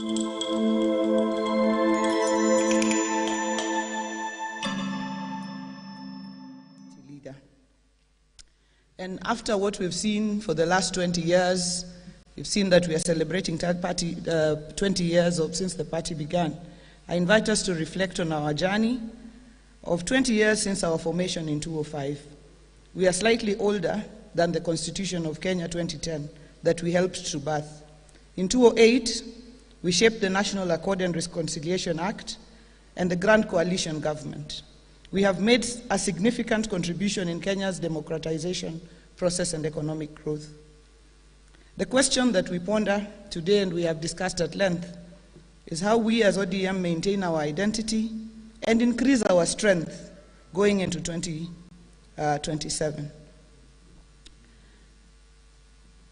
And after what we've seen for the last 20 years, we've seen that we are celebrating 20 years since the party began. I invite us to reflect on our journey of 20 years since our formation in 2005. We are slightly older than the Constitution of Kenya 2010 that we helped to birth. In 2008, we shaped the National Accord and Reconciliation Act and the Grand Coalition government. We have made a significant contribution in Kenya's democratization process and economic growth. The question that we ponder today, and we have discussed at length, is how we as ODM maintain our identity and increase our strength going into 2027.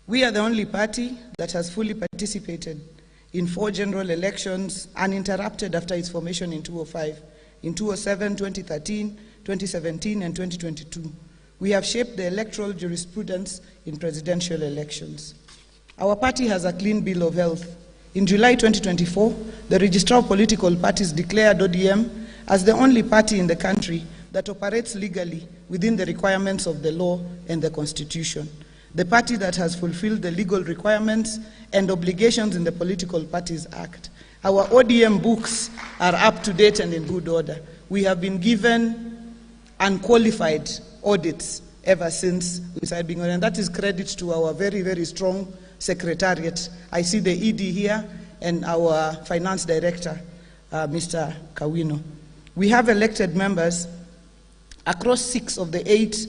We are the only party that has fully participated in 4 general elections uninterrupted after its formation in 2005. In 2007, 2013, 2017, and 2022, we have shaped the electoral jurisprudence in presidential elections. Our party has a clean bill of health. In July 2024, the Registrar of Political Parties declared ODM as the only party in the country that operates legally within the requirements of the law and the Constitution. The party that has fulfilled the legal requirements and obligations in the Political Parties Act. Our ODM books are up to date and in good order. We have been given unqualified audits ever since we started being on, and that is credit to our very, very strong secretariat. I see the ED here and our finance director, Mr. Kawino. We have elected members across 6 of the 8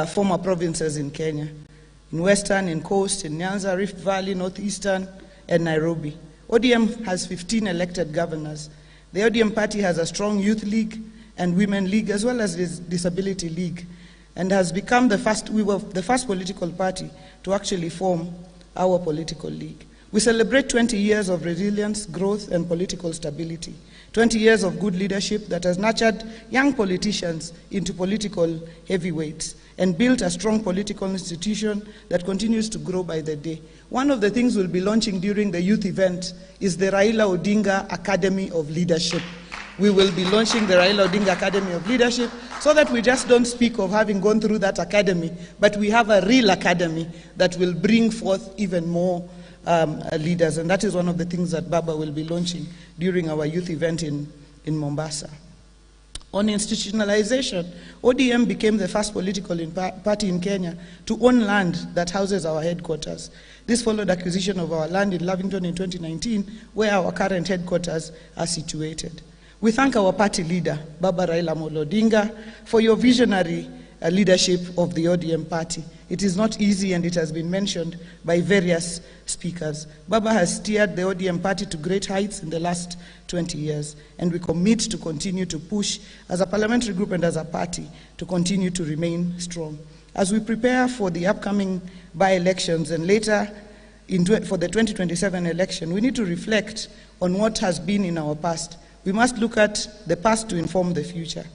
former provinces in Kenya, in Western, in Coast, in Nyanza, Rift Valley, Northeastern, and Nairobi. ODM has 15 elected governors. The ODM party has a strong youth league and women league, as well as this disability league, and has become we were the first political party to actually form our political league. We celebrate 20 years of resilience, growth, and political stability. 20 years of good leadership that has nurtured young politicians into political heavyweights and built a strong political institution that continues to grow by the day. One of the things we'll be launching during the youth event is the Raila Odinga Academy of Leadership. We will be launching the Raila Odinga Academy of Leadership so that we just don't speak of having gone through that academy, but we have a real academy that will bring forth even more leaders. And that is one of the things that Baba will be launching during our youth event in Mombasa. On institutionalization, ODM became the first political party in Kenya to own land that houses our headquarters. This followed acquisition of our land in Lavington in 2019, where our current headquarters are situated. We thank our party leader, Baba Raila Odinga, for your visionary leadership of the ODM party. It is not easy, and it has been mentioned by various speakers. Baba has steered the ODM party to great heights in the last 20 years, and we commit to continue to push as a parliamentary group and as a party to continue to remain strong. As we prepare for the upcoming by-elections and later for the 2027 election, we need to reflect on what has been in our past. We must look at the past to inform the future.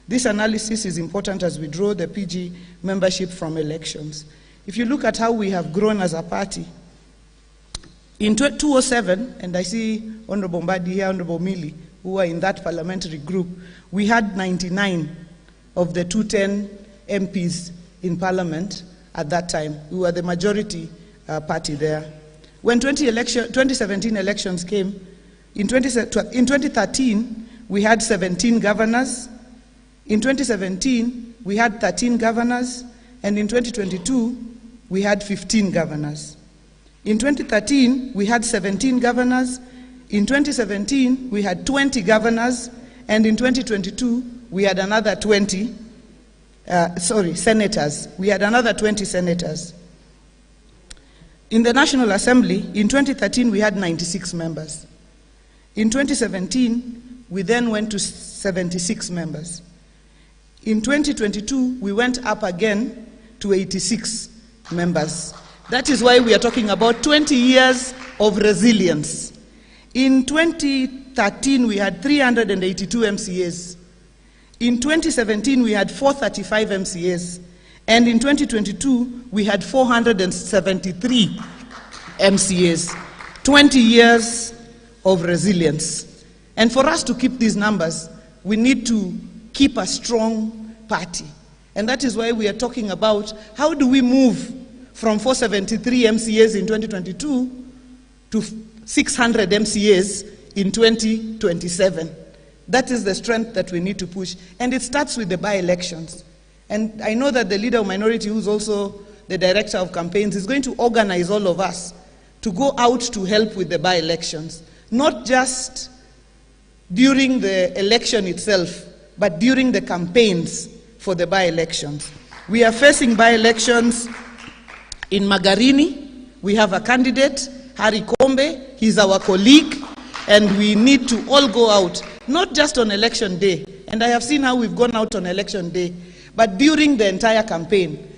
This analysis is important as we draw the PG membership from elections. If you look at how we have grown as a party, in 2007, and I see Honorable Mbadi here, Honorable Mili, who are in that parliamentary group, we had 99 of the 210 MPs in parliament at that time. We were the majority party there. When 2017 elections came, in 2013, we had 17 governors. In 2017, we had 13 governors, and in 2022, we had 15 governors. In 2013, we had 17 governors. In 2017, we had 20 governors, and in 2022, we had another 20 senators. We had another 20 senators. In the National Assembly, in 2013, we had 96 members. In 2017, we then went to 76 members. In 2022, we went up again to 86 members. That is why we are talking about 20 years of resilience. In 2013, we had 382 MCAs. In 2017, we had 435 MCAs. And in 2022, we had 473 MCAs. 20 years of resilience. And for us to keep these numbers, we need to keep a strong party. And that is why we are talking about how do we move from 473 MCAs in 2022 to 600 MCAs in 2027. That is the strength that we need to push. And it starts with the by-elections. And I know that the leader of minority, who's also the director of campaigns, is going to organize all of us to go out to help with the by-elections. Not just during the election itself, but during the campaigns for the by-elections. We are facing by-elections in Magarini. We have a candidate, Harry Kombe. He's our colleague, and we need to all go out, not just on election day. And I have seen how we've gone out on election day, but during the entire campaign.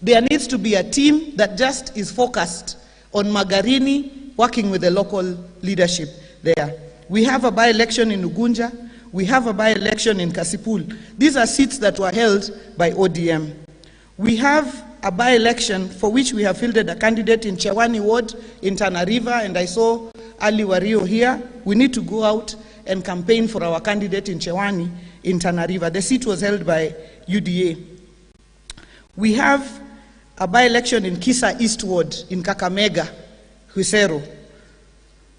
There needs to be a team that just is focused on Magarini, working with the local leadership there. We have a by-election in Ugunja. We have a by-election in Kasipul. These are seats that were held by ODM. We have a by-election for which we have fielded a candidate in Chewani Ward in Tana River, and I saw Ali Wario here. We need to go out and campaign for our candidate in Chewani in Tana River. The seat was held by UDA. We have a by-election in Kisa East Ward in Kakamega, Huisero.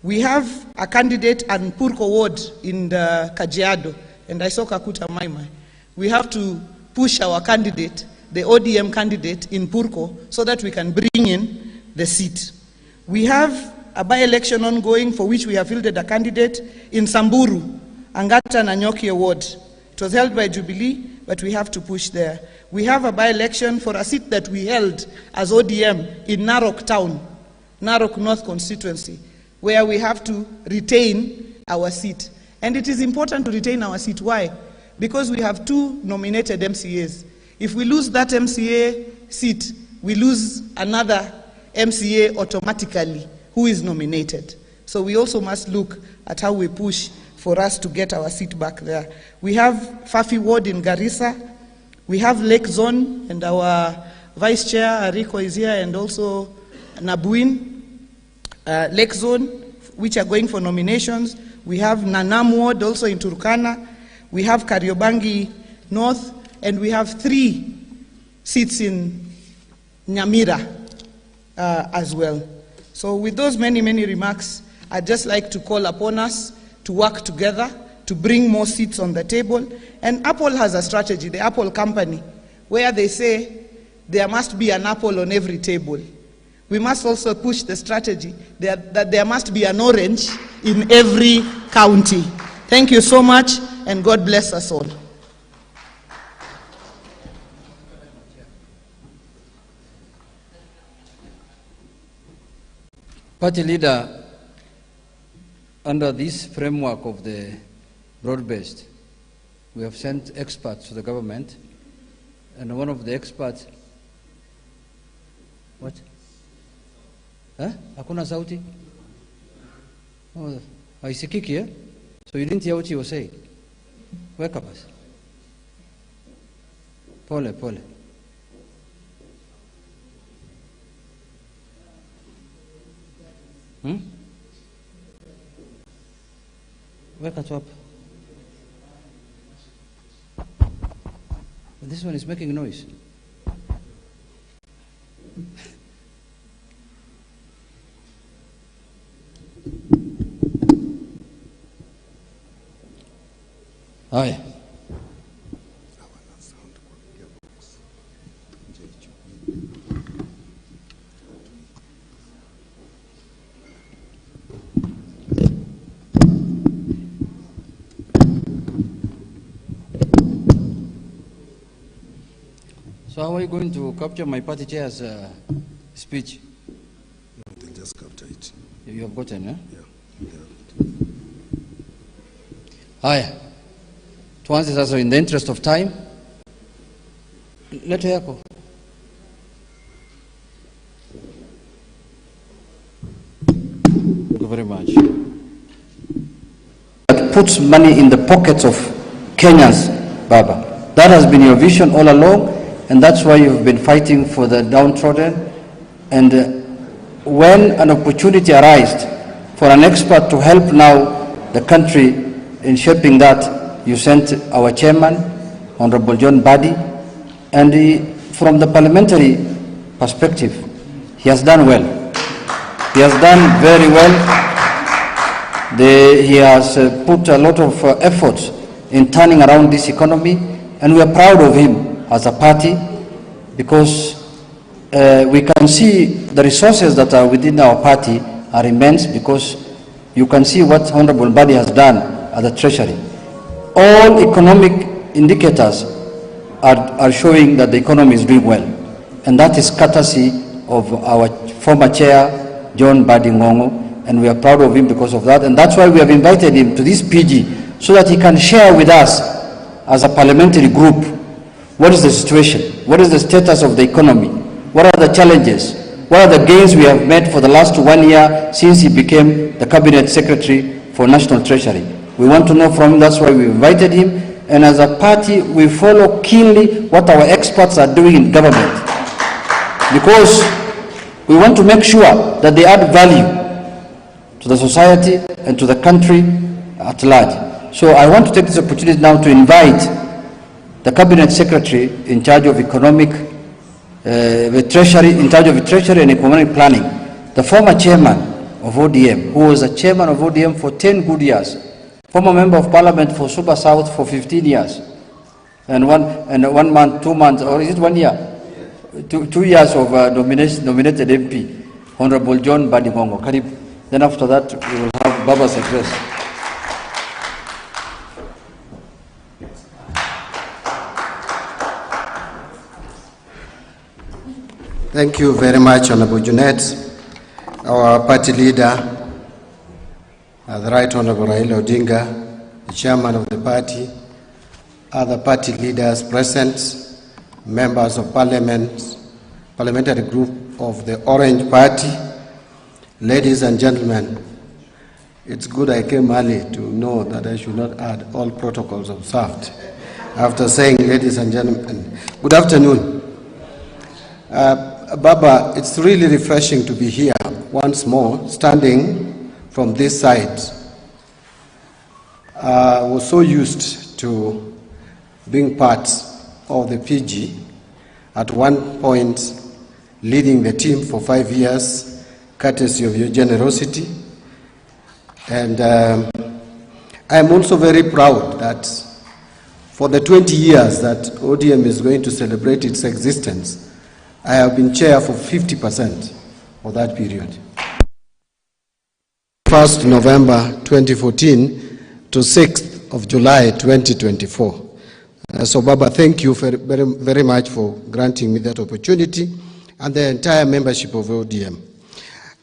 We have a candidate in Purko Ward in the Kajiado, and I saw Kakuta Maimai. We have to push our candidate, the ODM candidate in Purko, so that we can bring in the seat. We have a by-election ongoing for which we have fielded a candidate in Samburu, Angata Nanyokie Ward. It was held by Jubilee, but we have to push there. We have a by-election for a seat that we held as ODM in Narok Town, Narok North constituency, where we have to retain our seat. And it is important to retain our seat. Why? Because we have 2 nominated MCAs. If we lose that MCA seat, we lose another MCA automatically who is nominated. So we also must look at how we push for us to get our seat back there. We have Fafi Ward in Garissa. We have Lake Zone, and our Vice Chair, Ariko, is here, and also Nabuin. Lake Zone, which are going for nominations. We have Nanam Ward, also in Turkana. We have Kariobangi North, and we have 3 seats in Nyamira as well. So with those many remarks, I'd just like to call upon us to work together to bring more seats on the table. And Apple has a strategy, the Apple company, where they say there must be an apple on every table. We must also push the strategy that there must be an orange in every county. Thank you so much, and God bless us all. Party leader, under this framework of the broad-based, we have sent experts to the government, and one of the experts, what? Huh? Hakuna sauti? Oh, haisikiki, eh? So you didn't hear what you were saying? Wake up us. Pole. Wake up. This one is making noise. Hi. So how are you going to capture my party chair's speech? No, they'll just capture it. You have gotten, eh? Yeah. Haya, tuanze sasa in the interest of time. Leto yako. Thank you very much. That puts money in the pockets of Kenyans, Baba. That has been your vision all along, and that's why you've been fighting for the downtrodden. And when an opportunity arises for an expert to help now the country in shaping that, you sent our chairman, Honorable John Badi, and from the parliamentary perspective, he has done well. He has done very well. He has put a lot of efforts in turning around this economy, and we are proud of him as a party because we can see the resources that are within our party are immense, because you can see what Honorable Badi has done at the Treasury. All economic indicators are showing that the economy is doing well, and that is courtesy of our former chair, John Badi Ngongo, and we are proud of him because of that, and that's why we have invited him to this PG, so that he can share with us as a parliamentary group what is the situation, what is the status of the economy, what are the challenges, what are the gains we have made for the last 1 year since he became the Cabinet Secretary for National Treasury. We want to know from him, that's why we invited him, and as a party we follow keenly what our experts are doing in government, because we want to make sure that they add value to the society and to the country at large. So I want to take this opportunity now to invite the Cabinet Secretary in charge of economic, in charge of treasury and economic planning, the former chairman of ODM, who was a chairman of ODM for 10 good years, former member of parliament for Suba South for 15 years, and 1 month, 2 months, or is it 1 year? 2 years of nominated MP, Honorable John Badi Ngongo. Karibu. Then after that, we will have Baba's address. Thank you very much, Honorable Junet, our party leader, the Right Honorable Raila Odinga, the chairman of the party, other party leaders present, members of parliament, parliamentary group of the Orange Party, ladies and gentlemen. It's good I came early to know that I should not add all protocols observed. After saying ladies and gentlemen, good afternoon. Baba, it's really refreshing to be here once more, standing from this side. I was so used to being part of the PG, at one point leading the team for 5 years, courtesy of your generosity. And I am also very proud that for the 20 years that ODM is going to celebrate its existence, I have been chair for 50% of that period. 1st November 2014 to 6th of July 2024. So Baba, thank you very, very much for granting me that opportunity, and the entire membership of ODM.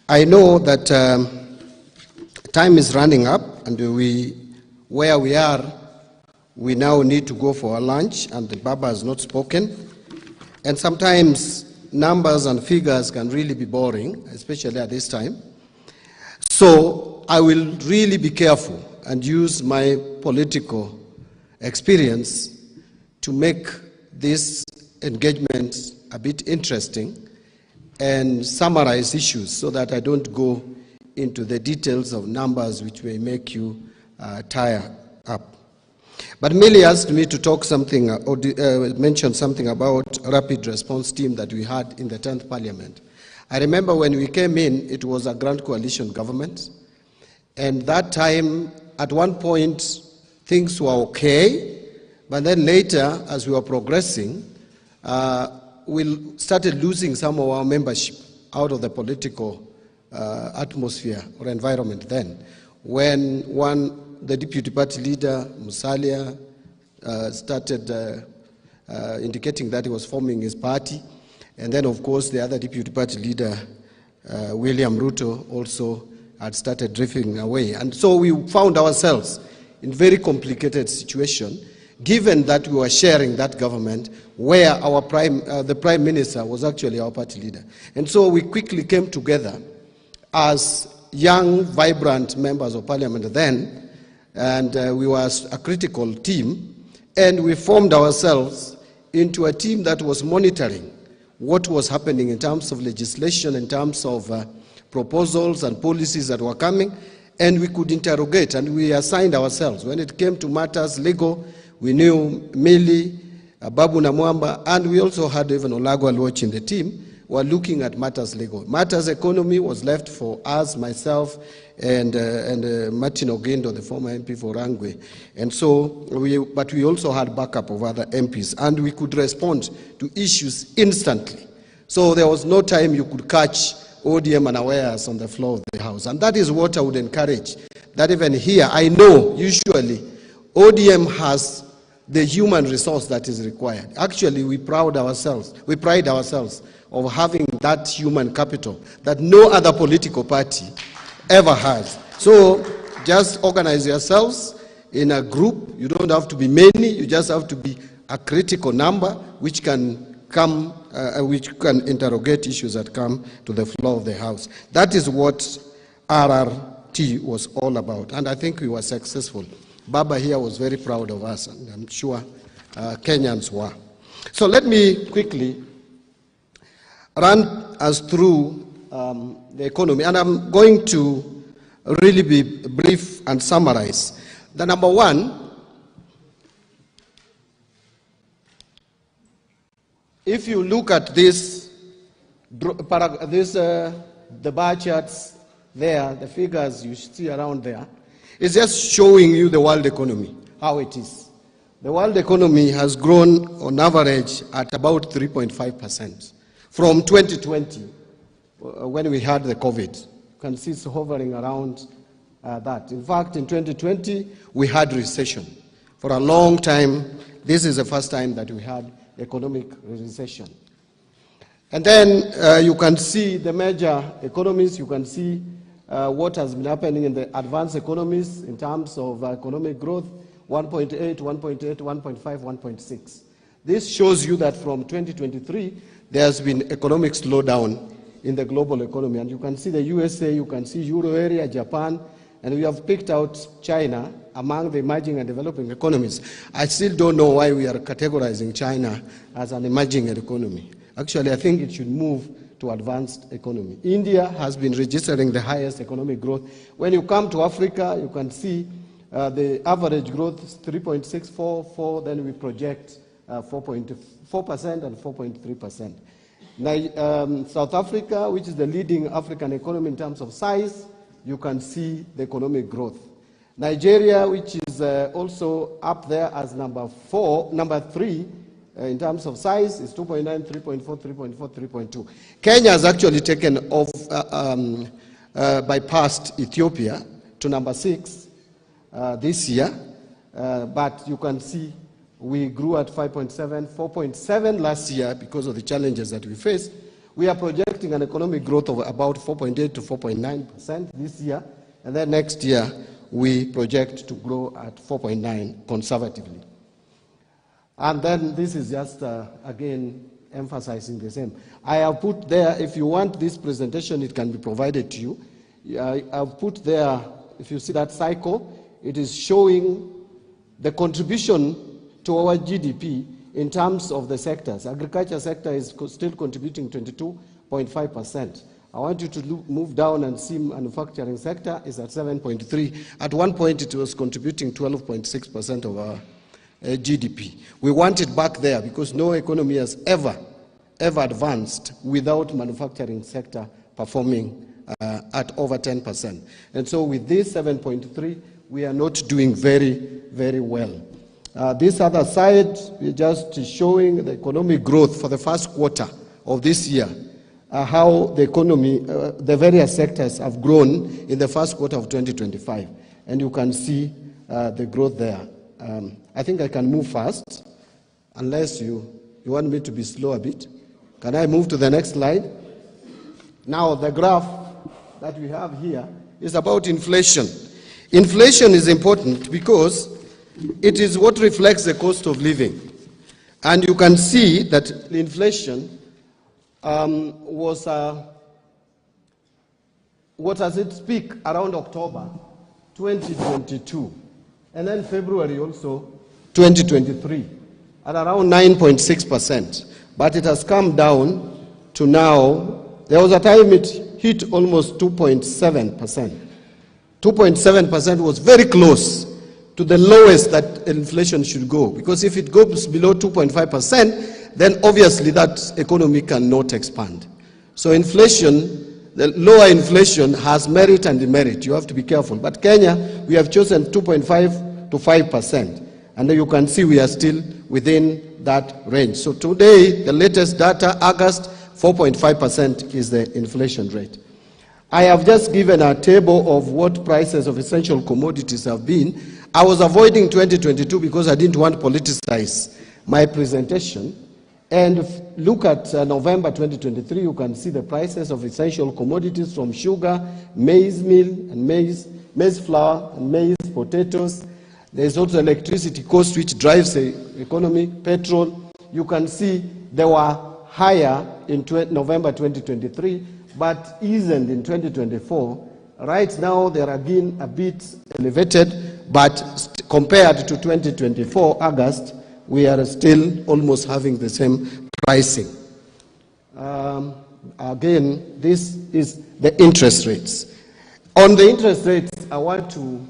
I know that time is running up, and where we are, we now need to go for a lunch, and the Baba has not spoken. And sometimes numbers and figures can really be boring, especially at this time. So I will really be careful and use my political experience to make this engagement a bit interesting and summarize issues so that I don't go into the details of numbers which may make you tire up. But Millie asked me to talk something, mention something about rapid response team that we had in the 10th Parliament. I remember when we came in, it was a grand coalition government, and that time, at one point, things were okay, but then later, as we were progressing, we started losing some of our membership out of the political atmosphere or environment then, when the deputy party leader, Musalia, started indicating that he was forming his party. And then, of course, the other deputy party leader, William Ruto, also had started drifting away. And so we found ourselves in a very complicated situation, given that we were sharing that government where our the prime minister was actually our party leader. And so we quickly came together as young, vibrant members of parliament then, and we were a critical team, and we formed ourselves into a team that was monitoring what was happening in terms of legislation, in terms of proposals and policies that were coming, and we could interrogate, and we assigned ourselves. When it came to matters legal, we knew Mili, Babu Namwamba, and we also had even Olagwa Luoch in the team, were looking at matters legal. Matters economy was left for us, myself, and Martin Ogendo, the former MP for Rangwe. And so, but we also had backup of other MPs, and we could respond to issues instantly. So there was no time you could catch ODM unawares on the floor of the House. And that is what I would encourage, that even here, I know usually ODM has the human resource that is required. Actually, we pride ourselves of having that human capital that no other political party ever has. So just organize yourselves in a group. You don't have to be many, you just have to be a critical number which can come, which can interrogate issues that come to the floor of the House. That is what RRT was all about, and I think we were successful. Baba here was very proud of us, and I'm sure Kenyans were. So let me quickly run us through the economy, and I'm going to really be brief and summarize. The number one, if you look at this, the bar charts there, the figures you see around there, it's just showing you the world economy, how it is. The world economy has grown on average at about 3.5% from 2020, when we had the COVID. You can see it's hovering around that. In fact, in 2020, we had recession. For a long time, this is the first time that we had economic recession. And then you can see the major economies. You can see what has been happening in the advanced economies in terms of economic growth, 1.8, 1.8, 1.5, 1.6. This shows you that from 2023, there has been economic slowdown in the global economy. And you can see the USA, you can see Euro area, Japan, and we have picked out China among the emerging and developing economies. I still don't know why we are categorizing China as an emerging economy. Actually, I think it should move to advanced economy. India has been registering the highest economic growth. When you come to Africa, you can see the average growth is 3.644, then we project 4.4% and 4.3%. South Africa, which is the leading African economy in terms of size, you can see the economic growth. Nigeria, which is also up there as number 3 in terms of size, is 2.9, 3.4, 3.4, 3.2. Kenya has actually taken off, bypassed Ethiopia to number 6 this year, but you can see we grew at 5.7, 4.7 last year because of the challenges that we faced. We are projecting an economic growth of about 4.8 to 4.9% this year, and then next year we project to grow at 4.9 conservatively. And then this is just, again, emphasizing the same. I have put there, if you want this presentation, it can be provided to you. I've put there, if you see that cycle, it is showing the contribution to our GDP in terms of the sectors. Agriculture sector is still contributing 22.5%. I want you to move down and see manufacturing sector is at 7.3. At one point, it was contributing 12.6% of our GDP. We want it back there because no economy has ever advanced without manufacturing sector performing at over 10%. And so with this 7.3, we are not doing very, very well. This other side, we're just showing the economic growth for the first quarter of this year, how the economy, the various sectors have grown in the first quarter of 2025. And you can see the growth there. I think I can move fast, unless you want me to be slow a bit. Can I move to the next slide? Now, the graph that we have here is about inflation. Inflation is important because it is what reflects the cost of living. And you can see that inflation was at its peak around October 2022. And then February also 2023 at around 9.6%. But it has come down to now. There was a time it hit almost 2.7%. 2.7% was very close to the lowest that inflation should go, because if it goes below 2.5%, then obviously that economy cannot expand. So inflation, the lower inflation has merit and demerit. You have to be careful. But Kenya, we have chosen 2.5 to 5%. And you can see we are still within that range. So today, the latest data, August, 4.5% is the inflation rate. I have just given a table of what prices of essential commodities have been. I was avoiding 2022 because I didn't want to politicize my presentation. And look at November 2023, you can see the prices of essential commodities from sugar, maize meal, and maize flour, and maize potatoes. There's also electricity cost, which drives the economy, petrol. You can see they were higher in November 2023, but eased in 2024. Right now, they're again a bit elevated, but compared to 2024, August, we are still almost having the same pricing. Again, this is the interest rates. On the interest rates, I want to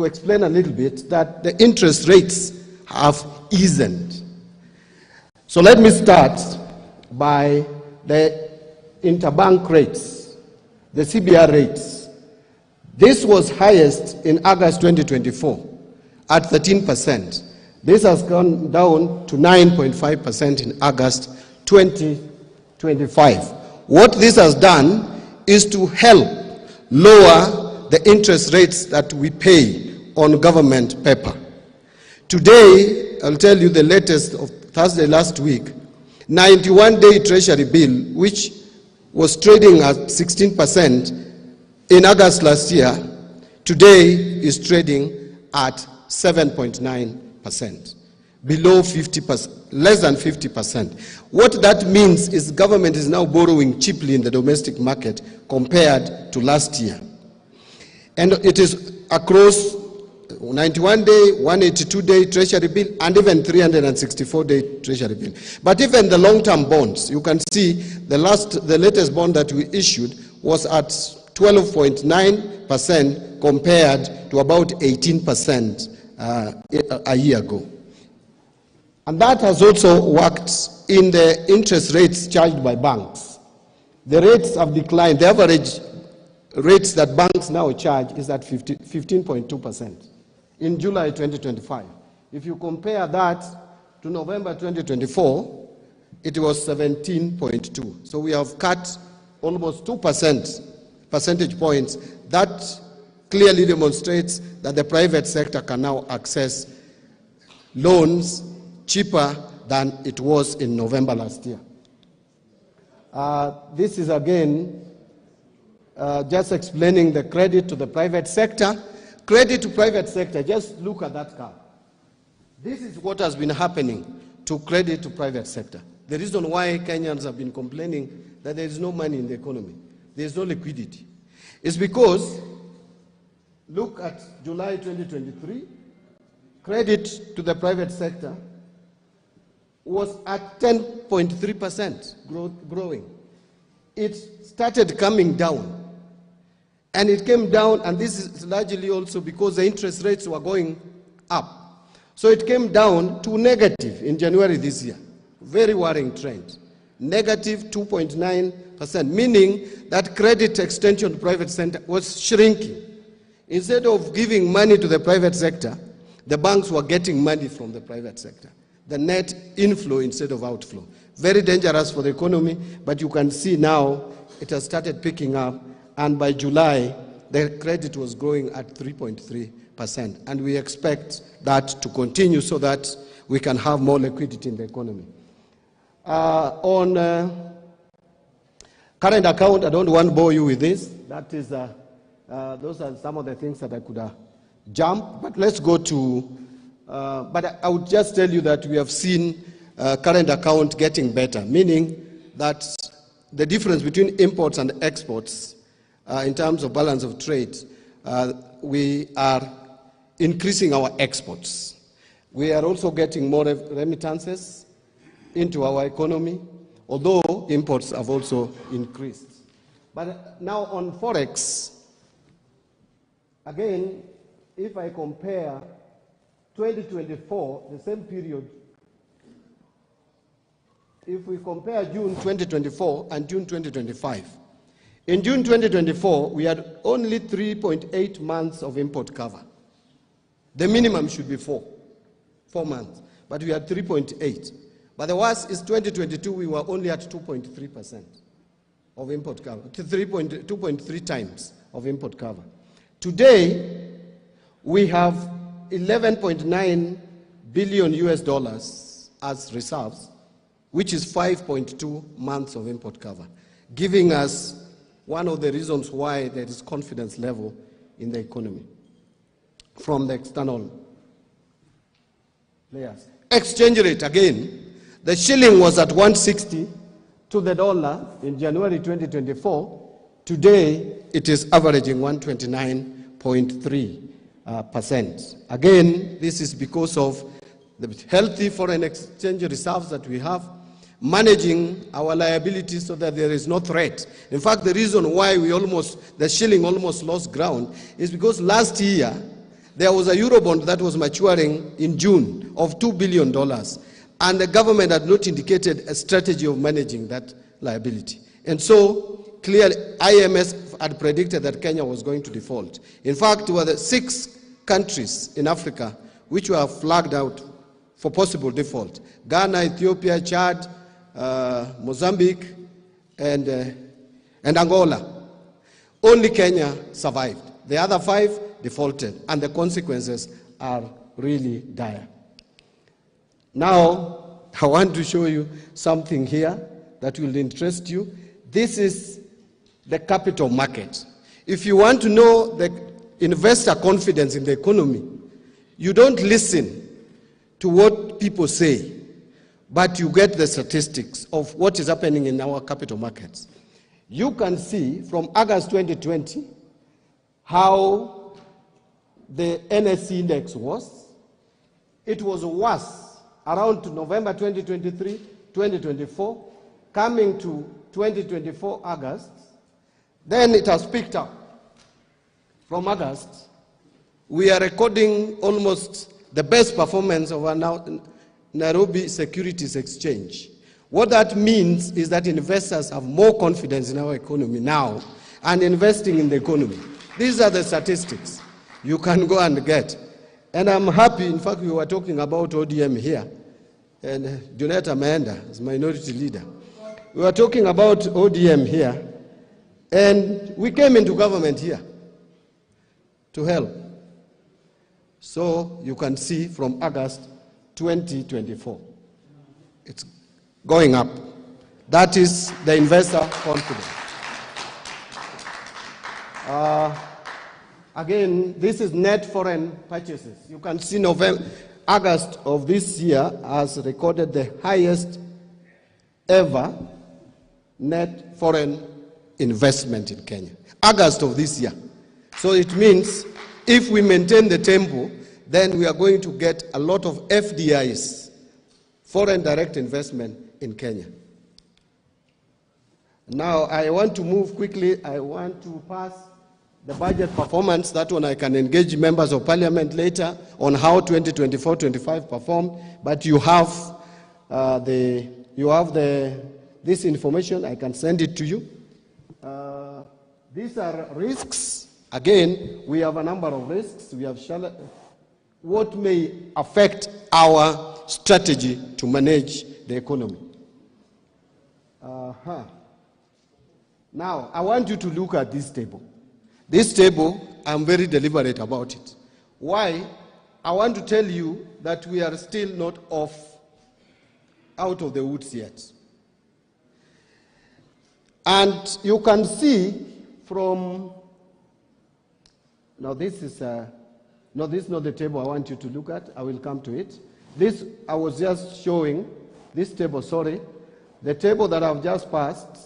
explain a little bit that the interest rates have eased. So let me start by the interbank rates, the CBR rates. This was highest in August 2024 at 13%. This has gone down to 9.5% in August 2025. What this has done is to help lower the interest rates that we pay on government paper. Today, I'll tell you the latest of Thursday last week, 91-day Treasury bill, which was trading at 16% in August last year, today is trading at 7.9%, below 50%, less than 50%. What that means is government is now borrowing cheaply in the domestic market compared to last year. And it is across 91-day, 182-day Treasury bill, and even 364-day Treasury bill. But even the long-term bonds, you can see the latest bond that we issued was at 12.9% compared to about 18% a year ago. And that has also worked in the interest rates charged by banks. The rates have declined. The average rates that banks now charge is at 15.2% in July 2025. If you compare that to November 2024, it was 17.2. So we have cut almost 2% percentage points. That clearly demonstrates that the private sector can now access loans cheaper than it was in November last year. This is again just explaining the credit to the private sector. Credit to private sector, just look at that curve. This is what has been happening to credit to private sector. The reason why Kenyans have been complaining that there is no money in the economy, there is no liquidity, is because look at July 2023, credit to the private sector was at 10.3% growing. It started coming down. And it came down, and this is largely also because the interest rates were going up. So it came down to negative in January this year. Very worrying trend. Negative 2.9%, meaning that credit extension to private sector was shrinking. Instead of giving money to the private sector, the banks were getting money from the private sector. The net inflow instead of outflow. Very dangerous for the economy, but you can see now it has started picking up. And by July, the credit was growing at 3.3%. And we expect that to continue so that we can have more liquidity in the economy. On current account, I don't want to bore you with this. That is, those are some of the things that I could jump. But let's go to, but I would just tell you that we have seen current account getting better, meaning that the difference between imports and exports in terms of balance of trade, we are increasing our exports. We are also getting more remittances into our economy. although imports have also increased. But now on Forex, again, if I compare 2024, the same period, if we compare June 2024 and June 2025, in June 2024, we had only 3.8 months of import cover. The minimum should be 4 months, but we had 3.8. But the worst is 2022, we were only at 2.3% of import cover, 2.3 times of import cover. Today, we have 11.9 billion US dollars as reserves, which is 5.2 months of import cover, giving us one of the reasons why there is confidence level in the economy from the external players. Exchange rate, again, the shilling was at 160 to the dollar in January 2024. Today, it is averaging 129.3%. Again, this is because of the healthy foreign exchange reserves that we have, managing our liabilities so that there is no threat. In fact, the reason why the shilling almost lost ground is because last year there was a Eurobond that was maturing in June of $2 billion, and the government had not indicated a strategy of managing that liability. And so, clearly, IMF had predicted that Kenya was going to default. In fact, there were the 6 countries in Africa which were flagged out for possible default: Ghana, Ethiopia, Chad, Mozambique, and Angola. Only Kenya survived. The other 5 defaulted, and the consequences are really dire. Now, I want to show you something here that will interest you. This is the capital market. If you want to know the investor confidence in the economy, you don't listen to what people say, but you get the statistics of what is happening in our capital markets. You can see from August 2020 how the NSE index was. It was worse around November 2023, 2024, coming to 2024 August. Then it has picked up. From August, we are recording almost the best performance of our Nairobi Securities Exchange. What that means is that investors have more confidence in our economy now and investing in the economy. These are the statistics you can go and get. And I'm happy, in fact, we were talking about ODM here, and Juneta Maenda is minority leader. We were talking about ODM here, and we came into government here to help. So you can see from August 2024, it's going up. That is the investor confidence. Again, this is net foreign purchases. You can see August of this year has recorded the highest ever net foreign investment in Kenya. August of this year. So it means if we maintain the tempo, then we are going to get a lot of FDIs, foreign direct investment in Kenya. Now, I want to move quickly. I want to pass the budget performance. That one I can engage members of parliament later on how 2024-25 performed. But you have this information. I can send it to you. These are risks. Again, we have a number of risks. We have what may affect our strategy to manage the economy. Now, I want you to look at this table. This table, I'm very deliberate about it. Why? I want to tell you that we are still not out of the woods yet. And you can see from, this is not the table I want you to look at. I will come to it. This, I was just showing, this table, sorry, the table that I've just passed.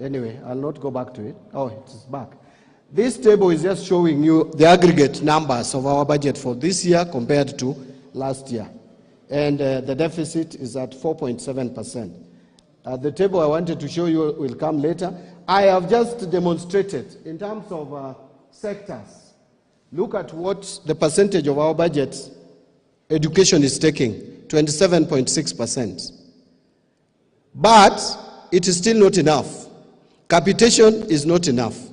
Anyway, I'll not go back to it. Oh, it is back. This table is just showing you the aggregate numbers of our budget for this year compared to last year. and the deficit is at 4.7%. The table I wanted to show you will come later. I have just demonstrated in terms of sectors. Look at what the percentage of our budget education is taking, 27.6%. But it is still not enough. Capitation is not enough.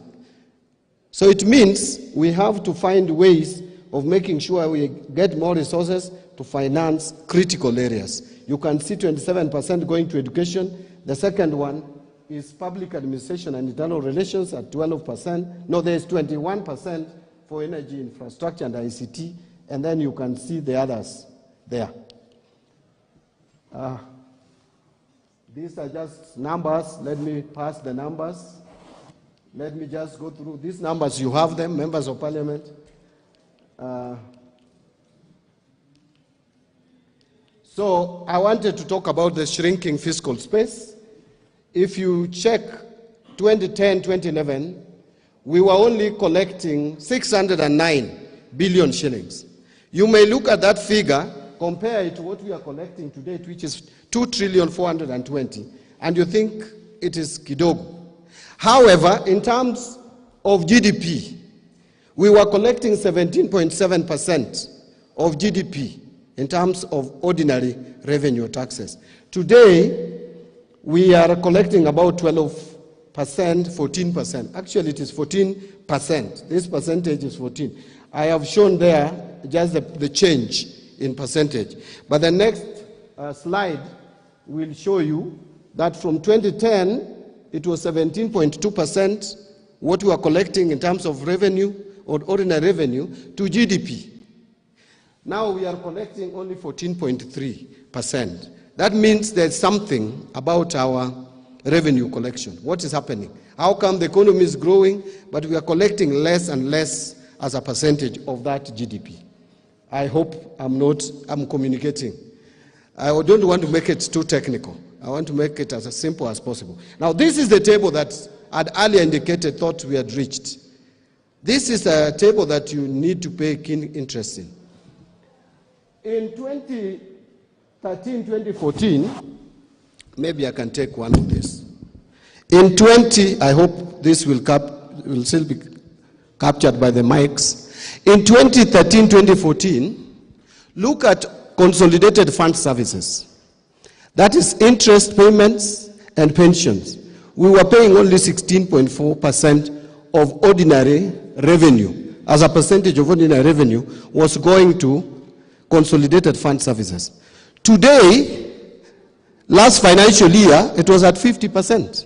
So it means we have to find ways of making sure we get more resources to finance critical areas. You can see 27% going to education. The second one is public administration and internal relations at 12%. No, there's 21% for energy infrastructure and ICT, and then you can see the others there. These are just numbers. Let me pass the numbers. Let me just go through these numbers. You have them, members of parliament. So I wanted to talk about the shrinking fiscal space. If you check 2010, 2011, we were only collecting 609 billion shillings. You may look at that figure, compare it to what we are collecting today, which is 2,420,000,000, and you think it is kidogo. However, in terms of GDP, we were collecting 17.7% of GDP in terms of ordinary revenue taxes. Today, we are collecting about 12%, 14%. Actually, it is 14%. This percentage is 14. I have shown there just the change in percentage. But the next slide will show you that from 2010, it was 17.2% what we are collecting in terms of revenue or ordinary revenue to GDP. Now we are collecting only 14.3%. That means there's something about our revenue collection. What is happening? How come the economy is growing, but we are collecting less and less as a percentage of that GDP? I hope I'm communicating. I don't want to make it too technical. I want to make it as simple as possible. Now, this is the table that I'd earlier indicated thought we had reached. This is a table that you need to pay keen interest in. In 2013, 2014, maybe I can take one of this. In I hope this will still be captured by the mics. In 2013, 2014, look at consolidated fund services. That is interest payments and pensions. We were paying only 16.4% of ordinary revenue. As a percentage of ordinary revenue was going to consolidated fund services. Today, last financial year, it was at 50%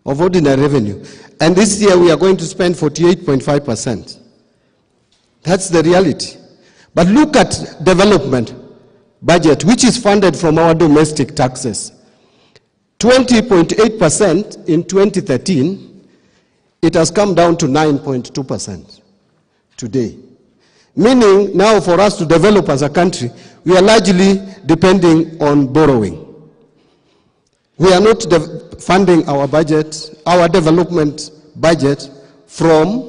of ordinary revenue. And this year we are going to spend 48.5%. That's the reality. But look at development budget, which is funded from our domestic taxes. 20.8% in 2013, it has come down to 9.2% today. Meaning now for us to develop as a country, we are largely depending on borrowing. We are not funding our budget, our development budget from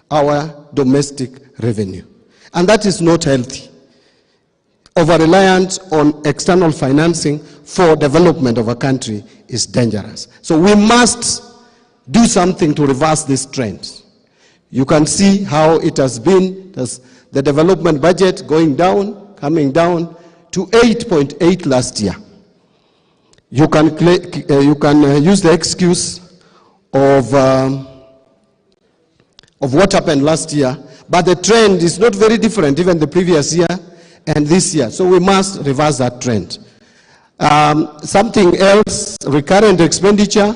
our domestic revenue. And that is not healthy. Over-reliance on external financing for development of a country is dangerous. So we must do something to reverse this trend. You can see how it has been, the development budget going down, coming down to 8.8 last year. You can use the excuse of what happened last year, but the trend is not very different, even the previous year and this year. So we must reverse that trend. Something else, recurrent expenditure,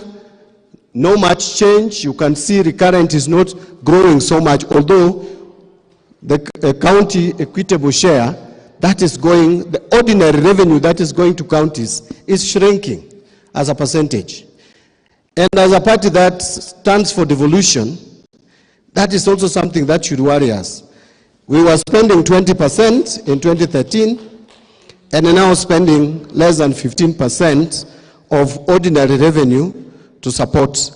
no much change. You can see recurrent is not growing so much, although the county equitable share, that is going, the ordinary revenue that is going to counties is shrinking as a percentage. And as a party that stands for devolution, that is also something that should worry us. We were spending 20% in 2013, and are now spending less than 15% of ordinary revenue to support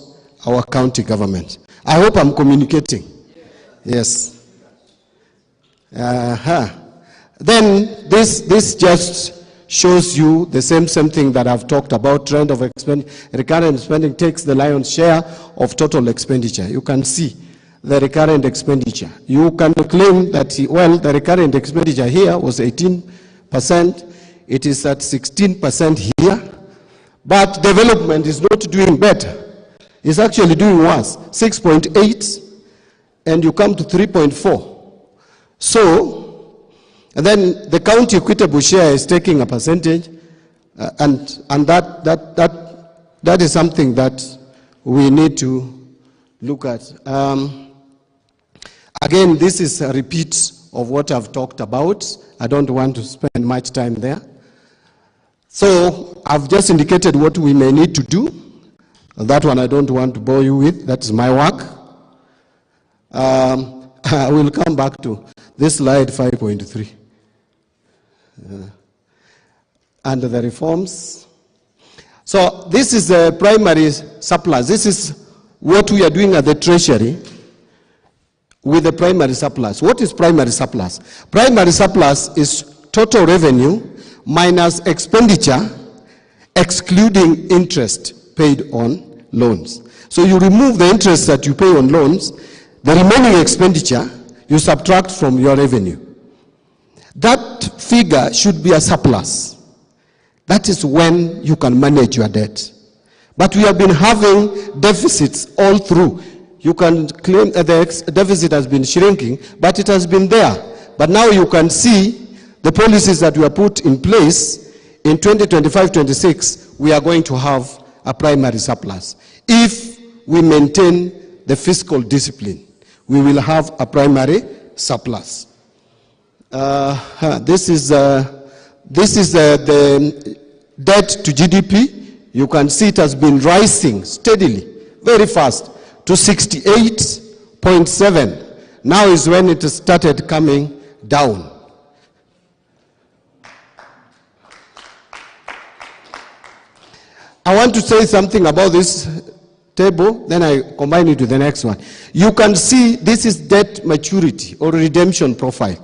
our county government. I hope I'm communicating. Yes. Then this just shows you the same thing that I've talked about. Trend of recurrent spending takes the lion's share of total expenditure. You can see the recurrent expenditure. You can claim that, well, the recurrent expenditure here was 18%. It is at 16% here. But development is not doing better. It's actually doing worse. 6.8, and you come to 3.4. So, and then the county equitable share is taking a percentage, and that is something that we need to look at. Again, this is a repeat of what I've talked about. I don't want to spend much time there. So I've just indicated what we may need to do. That one I don't want to bore you with. That's my work. I will come back to this slide 5.3. And the reforms. So this is the primary surplus. This is what we are doing at the Treasury with the primary surplus. What is primary surplus? Primary surplus is total revenue minus expenditure, excluding interest paid on loans. So you remove the interest that you pay on loans, the remaining expenditure you subtract from your revenue. That figure should be a surplus. That is when you can manage your debt. But we have been having deficits all through. You can claim that the deficit has been shrinking, but it has been there. But now you can see the policies that were put in place in 2025-26, we are going to have a primary surplus. If we maintain the fiscal discipline, we will have a primary surplus. This is the debt to GDP. You can see it has been rising steadily, very fast, to 68.7. Now is when it started coming down. I want to say something about this table, then I combine it with the next one. You can see this is debt maturity or redemption profile.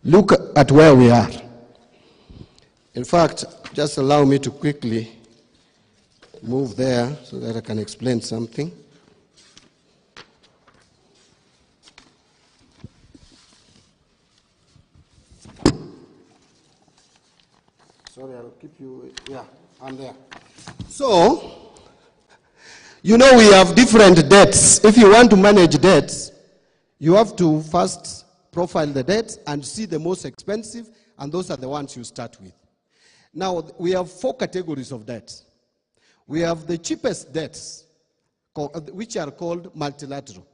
Look at where we are. In fact, just allow me to quickly move there so that I can explain something. Sorry, I'll keep you, yeah, I'm there. So, you know we have different debts. If you want to manage debts, you have to first profile the debts and see the most expensive, and those are the ones you start with. Now, we have 4 categories of debts. We have the cheapest debts, which are called multilateral.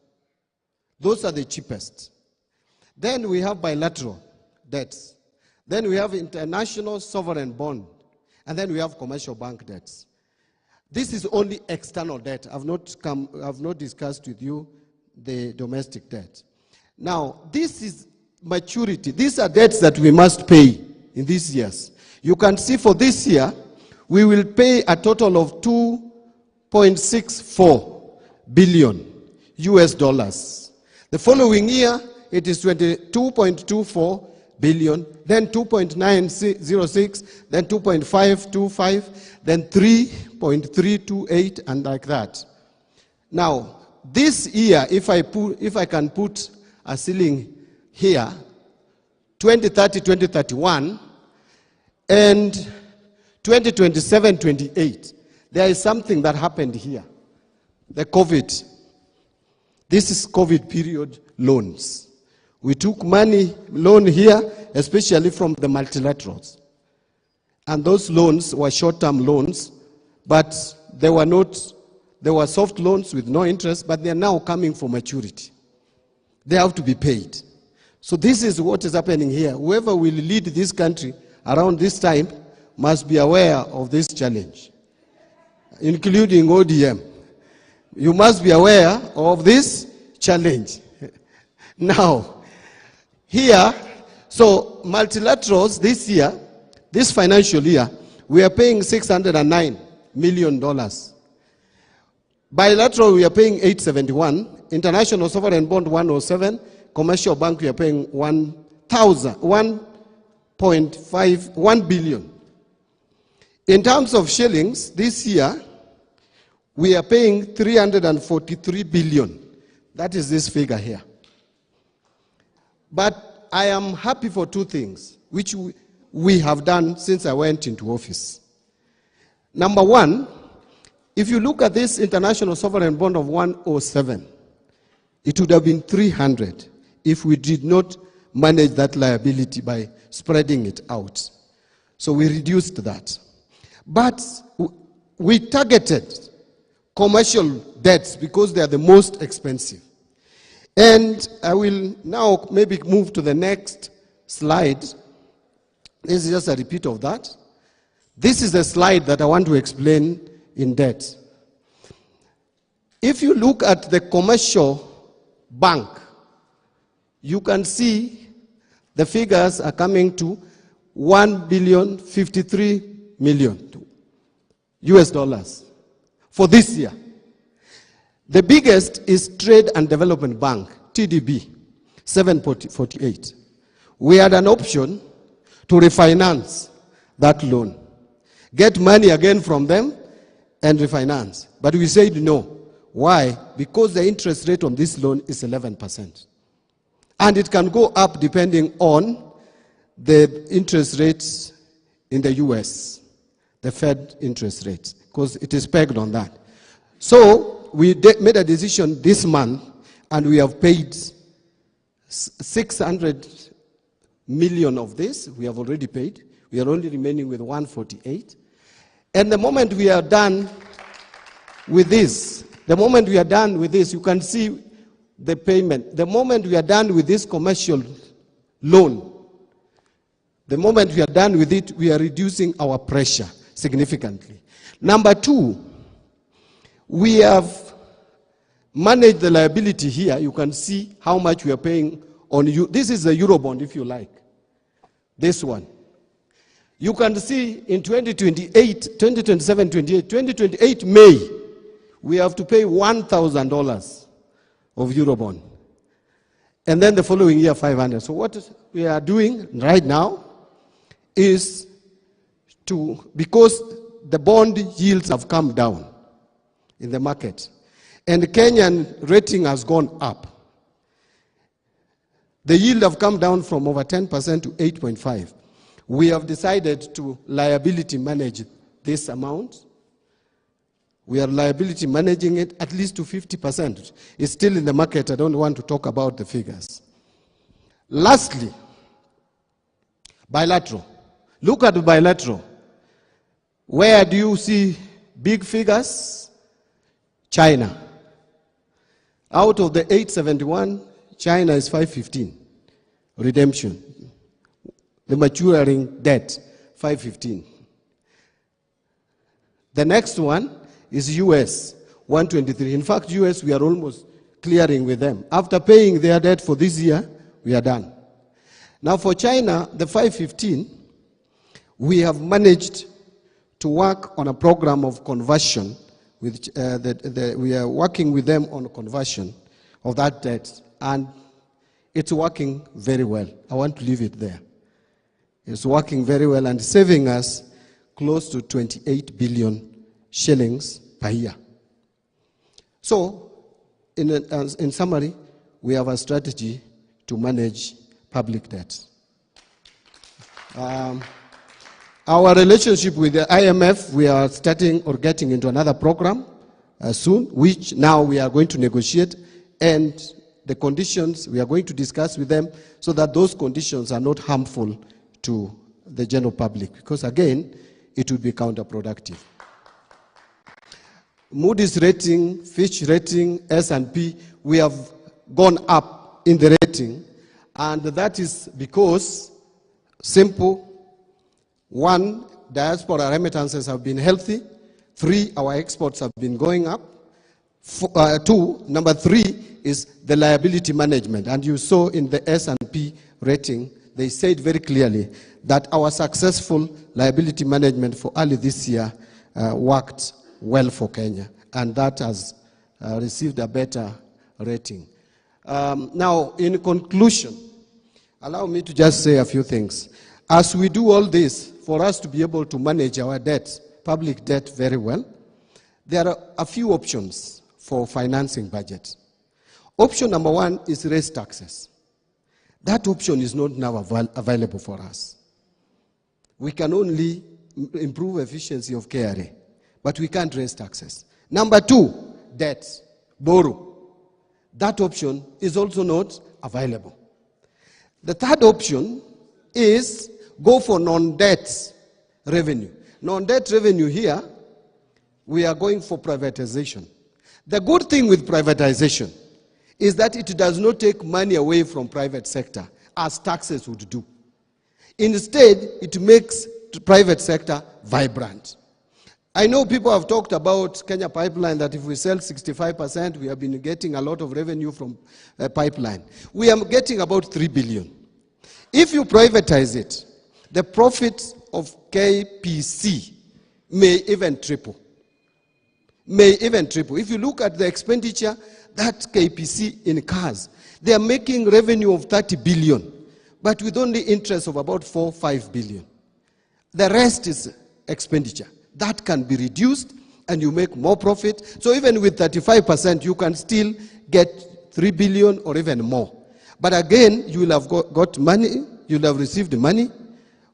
Those are the cheapest. Then we have bilateral debts. Then we have international sovereign bond. And then we have commercial bank debts. This is only external debt. I've not discussed with you the domestic debt. Now, this is maturity. These are debts that we must pay in these years. You can see for this year, we will pay a total of 2.64 billion US dollars. The following year, it is 22.24 billion, then 2.906, then 2.525, then 3.328, and like that. Now, this year, if I can put a ceiling here, 2030, 2031, and 2027, 28, there is something that happened here. The COVID. This is COVID period loans. We took loan here, especially from the multilaterals. And those loans were short-term loans, but they were soft loans with no interest, but they are now coming for maturity. They have to be paid. So this is what is happening here. Whoever will lead this country around this time must be aware of this challenge, including ODM. You must be aware of this challenge. Now, here, so multilaterals this year, this financial year, we are paying $609 million. Bilateral, we are paying 871. International sovereign bond, 107. Commercial bank, we are paying 1,000. 1.51 billion. In terms of shillings, this year, we are paying 343 billion. That is this figure here. But I am happy for two things, which we have done since I went into office. Number one, if you look at this international sovereign bond of 107, it would have been 300 if we did not manage that liability by spreading it out. So we reduced that. But we targeted commercial debts because they are the most expensive. And I will now maybe move to the next slide. This is just a repeat of that. This is the slide that I want to explain in debt. If you look at the commercial bank, you can see the figures are coming to 1,053,000,000 US dollars for this year. The biggest is Trade and Development Bank, TDB, 748. We had an option to refinance that loan, get money again from them and refinance. But we said no. Why? Because the interest rate on this loan is 11%. And it can go up depending on the interest rates in the US, the Fed interest rates, because it is pegged on that. So we made a decision this month, and we have paid 600 million of this. We have already paid. We are only remaining with 148. And the moment we are done with this, you can see the payment. The moment we are done with this commercial loan, the moment we are done with it, we are reducing our pressure significantly. Number two, we have managed the liability here. You can see how much we are paying on you. This is the Eurobond, if you like. This one. You can see in 2028, 2027, 2028 May, we have to pay $1,000 of Eurobond. And then the following year, 500. So what we are doing right now is because the bond yields have come down in the market, and the Kenyan rating has gone up. The yield have come down from over 10% to 8.5. We have decided to liability manage this amount. We are liability managing it at least to 50%. It's still in the market. I don't want to talk about the figures. Lastly, bilateral. Look at the bilateral. Where do you see big figures? China. Out of the 871, China is 515. Redemption. The maturing debt, 515. The next one is US, 123. In fact, US, we are almost clearing with them. After paying their debt for this year, we are done. Now for China, the 515, we have managed to work on a program of conversion. We are working with them on conversion of that debt, and it's working very well. I want to leave it there. It's working very well and saving us close to 28 billion shillings per year. So, in summary, we have a strategy to manage public debt. Our relationship with the IMF, we are starting or getting into another program soon, which now we are going to negotiate, and the conditions we are going to discuss with them so that those conditions are not harmful to the general public, because again, it would be counterproductive. Moody's rating, Fitch rating, S&P, we have gone up in the rating, and that is because, simple, one, diaspora remittances have been healthy. 3, our exports have been going up. 2, number 3 is the liability management. And you saw in the S&P rating, they said very clearly that our successful liability management for early this year worked well for Kenya. And that has received a better rating. Now, in conclusion, allow me to just say a few things. As we do all this, for us to be able to manage our debt, public debt very well, there are a few options for financing budget. Option number one is raise taxes. That option is not now available for us. We can only improve efficiency of KRA, but we can't raise taxes. Number two, debt, borrow. That option is also not available. The third option is go for non-debt revenue. Non-debt revenue here, we are going for privatization. The good thing with privatization is that it does not take money away from private sector as taxes would do. Instead, it makes the private sector vibrant. I know people have talked about Kenya Pipeline, that if we sell 65%, we have been getting a lot of revenue from pipeline. We are getting about 3 billion. If you privatize it, the profit of KPC may even triple. May even triple. If you look at the expenditure that KPC incurs, they are making revenue of 30 billion, but with only interest of about 4-5 billion. The rest is expenditure. That can be reduced and you make more profit. So even with 35%, you can still get 3 billion or even more. But again, you will have got money, you will have received money,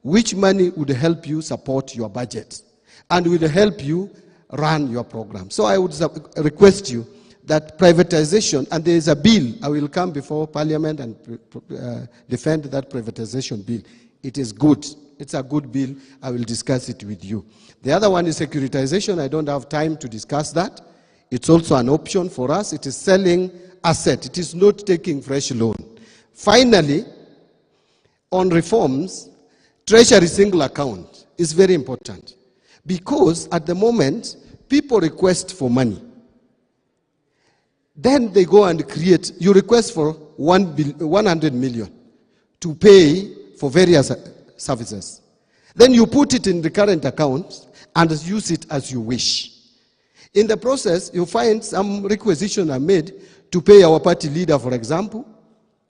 which money would help you support your budget and will help you run your program. So I would request you that privatization, and there is a bill, I will come before Parliament and defend that privatization bill. It is good. It's a good bill. I will discuss it with you. The other one is securitization. I don't have time to discuss that. It's also an option for us. It is selling asset. It is not taking fresh loan. Finally, on reforms, treasury single account is very important because at the moment, people request for money. Then they go and create, you request for 100 million to pay for various services. Then you put it in the current account and use it as you wish. In the process, you find some requisitions are made to pay our party leader, for example,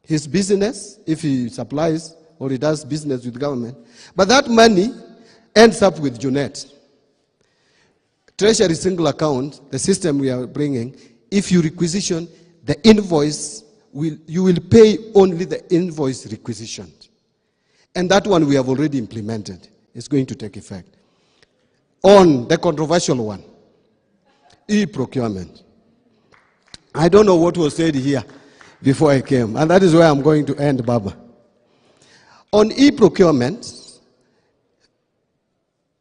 his business, if he supplies or he does business with government. But that money ends up with Junet. Treasury single account, the system we are bringing, if you requisition the invoice, you will pay only the invoice requisition. And that one we have already implemented. It's going to take effect. On the controversial one, e-procurement. I don't know what was said here before I came, and that is where I'm going to end, Baba. On e-procurement,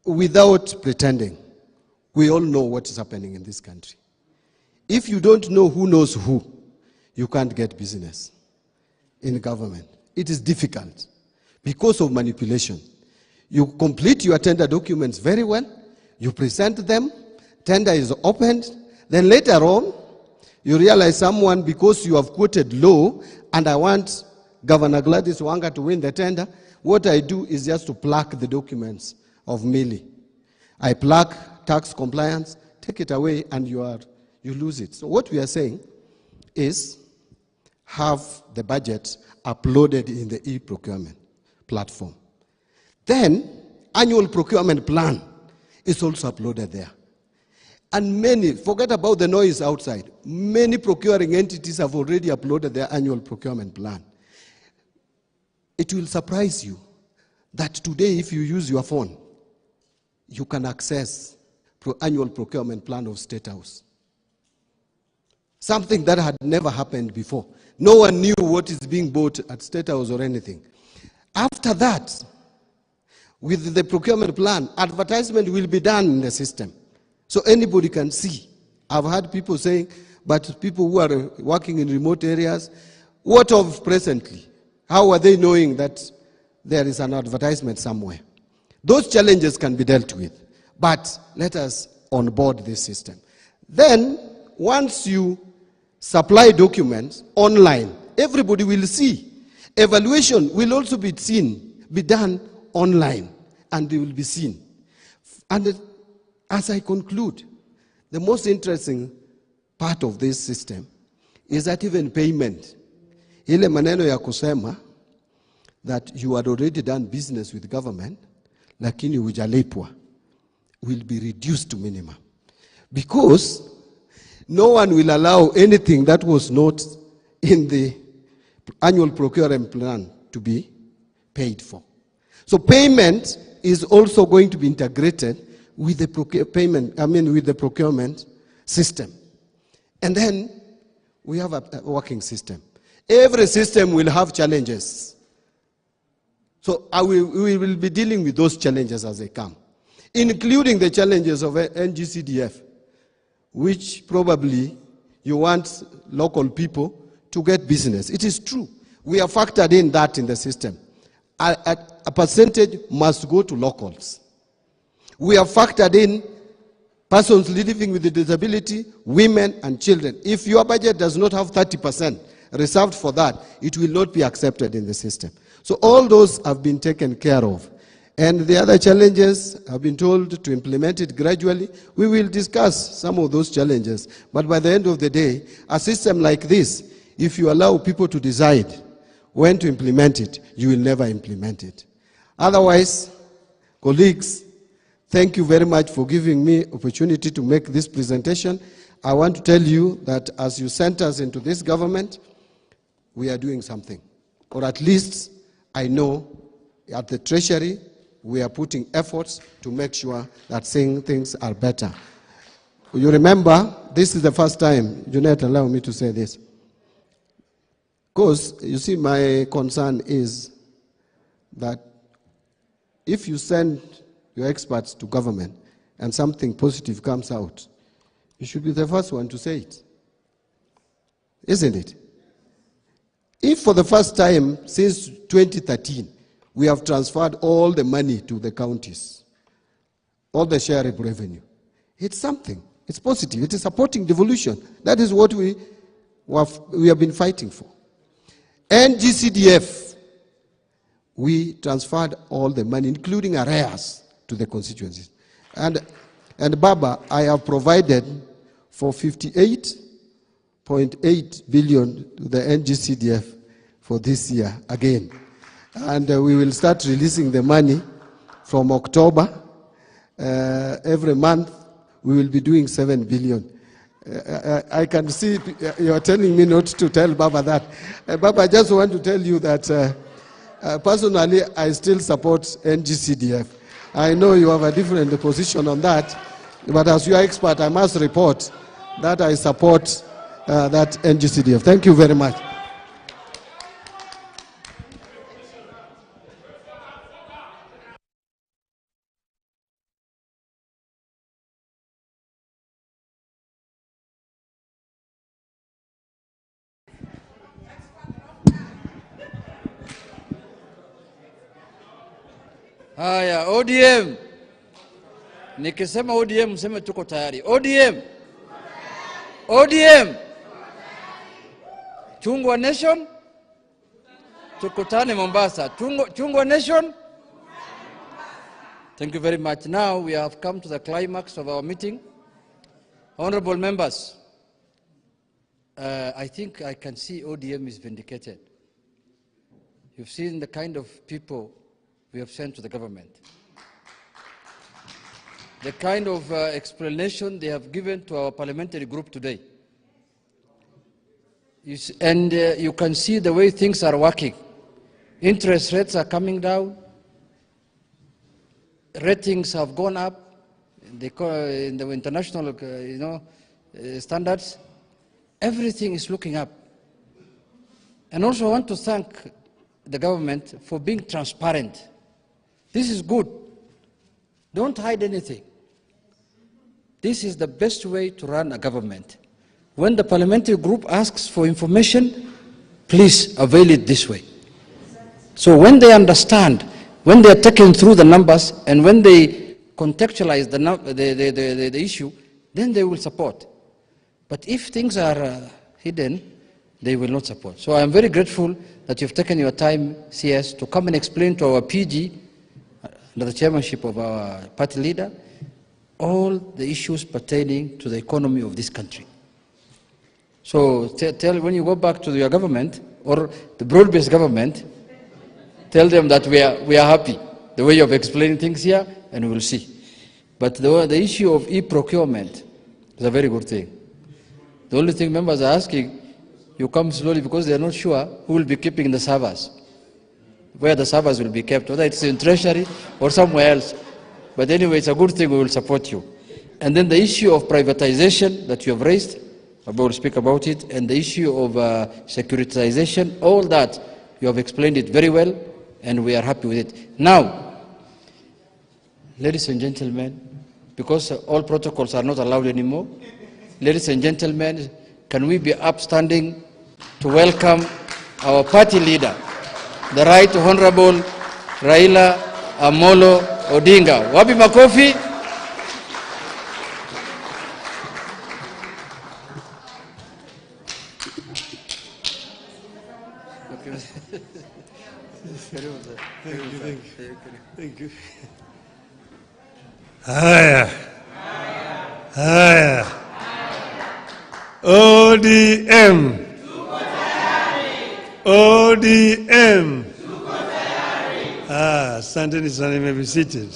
without pretending, we all know what is happening in this country. If you don't know who knows who, you can't get business in government. It is difficult because of manipulation. You complete your tender documents very well, you present them, tender is opened, then later on, you realize someone, because you have quoted low, and I want Governor Gladys Wanga to win the tender, what I do is just to plaque the documents of Millie. I plaque tax compliance, take it away, and you lose it. So what we are saying is have the budget uploaded in the e-procurement platform. Then annual procurement plan is also uploaded there. And many, forget about the noise outside, many procuring entities have already uploaded their annual procurement plan. It will surprise you that today, if you use your phone, you can access annual procurement plan of State House. Something that had never happened before. No one knew what is being bought at State House or anything. After that, with the procurement plan, advertisement will be done in the system. So anybody can see. I've heard people saying, but people who are working in remote areas, what of presently? How are they knowing that there is an advertisement somewhere? Those challenges can be dealt with. But let us onboard this system. Then, once you supply documents online, everybody will see. Evaluation will also be done online, and they will be seen. And as I conclude, the most interesting part of this system is that even payment, ile maneno ya kusema, that you had already done business with government, lakini hujalipwa, will be reduced to minimum. Because no one will allow anything that was not in the annual procurement plan to be paid for. So payment is also going to be integrated with the procurement system. And then we have a working system. Every system will have challenges. So we will be dealing with those challenges as they come, including the challenges of NGCDF, which probably you want local people to get business. It is true. We have factored in that in the system. A percentage must go to locals. We have factored in persons living with a disability, women and children. If your budget does not have 30% reserved for that, it will not be accepted in the system. So all those have been taken care of. And the other challenges have been told to implement it gradually. We will discuss some of those challenges. But by the end of the day, a system like this, if you allow people to decide when to implement it, you will never implement it. Otherwise, colleagues, thank you very much for giving me opportunity to make this presentation. I want to tell you that as you sent us into this government, we are doing something. Or at least I know at the Treasury, we are putting efforts to make sure that things are better. You remember, this is the first time, Junet, allow me to say this. Because, you see, my concern is that if you send your experts to government and something positive comes out, you should be the first one to say it. Isn't it? If for the first time since 2013, we have transferred all the money to the counties, all the share of revenue, it's something. It's positive. It is supporting devolution. That is what we have been fighting for. And GCDF, we transferred all the money, including arrears, to the constituencies. And Baba, I have provided for 58.8 billion to the NGCDF for this year again. And we will start releasing the money from October. Every month, we will be doing 7 billion. I can see you are telling me not to tell Baba that. Baba, I just want to tell you that personally, I still support NGCDF. I know you have a different position on that, but as your expert, I must report that I support that NGCDF. Thank you very much. Haya, ODM. Nikisema ODM, mseme tuko tayari. ODM. ODM. Chungwa Nation. Tukutane Mombasa. Chungwa Nation. Thank you very much. Now we have come to the climax of our meeting. Honorable members, I think I can see ODM is vindicated. You've seen the kind of people we have sent to the government. The kind of explanation they have given to our parliamentary group today. You can see the way things are working. Interest rates are coming down. Ratings have gone up in the international standards. Everything is looking up. And also I want to thank the government for being transparent. This is good. Don't hide anything. This is the best way to run a government. When the parliamentary group asks for information, please avail it this way. So when they understand, when they are taken through the numbers, and when they contextualize the issue, then they will support. But if things are hidden, they will not support. So I am very grateful that you've taken your time, CS, to come and explain to our PG, under the chairmanship of our party leader, all the issues pertaining to the economy of this country. So tell when you go back to your government, or the broad-based government, Tell them that we are happy, the way you have explained things here, and we will see. But the issue of e-procurement is a very good thing. The only thing members are asking, you come slowly because they are not sure who will be keeping the servers, where the servers will be kept, whether it's in Treasury or somewhere else. But anyway, it's a good thing, we will support you. And then the issue of privatization that you have raised, I will speak about it, and the issue of securitization, all that, you have explained it very well, and we are happy with it. Now, ladies and gentlemen, because all protocols are not allowed anymore, ladies and gentlemen, can we be upstanding to welcome our party leader, the Right Honorable Raila Amolo Odinga. Wapi makofi? Thank you. Haya. Haya. ODM. ODM. Asanteni sana, you may be seated.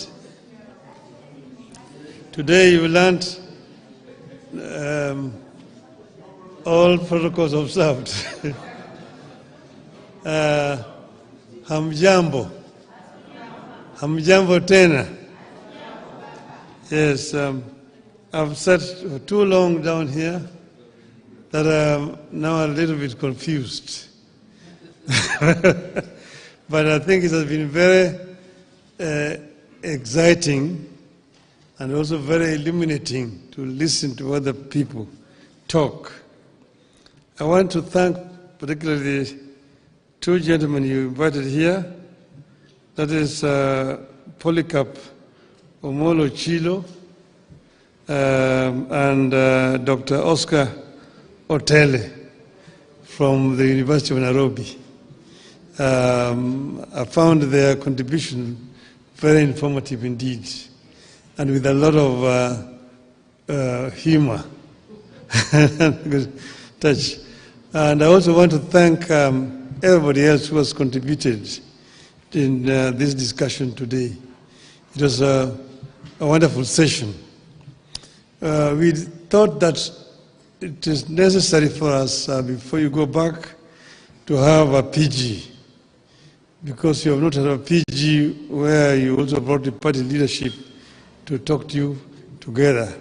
Today you learned all protocols observed. Hamjambo. Hamjambo tena. Yes, I've sat too long down here that I'm now a little bit confused. But I think it has been very exciting and also very illuminating to listen to other people talk. I want to thank particularly the two gentlemen you invited here, that is Polycarp Omolo Chilo and Dr. Oscar Otele from the University of Nairobi. I found their contribution very informative indeed, and with a lot of humor good touch. And I also want to thank everybody else who has contributed in this discussion today. It was a wonderful session. We thought that it is necessary for us, before you go back, to have a PG, because you have not had a PG where you also brought the party leadership to talk to you together.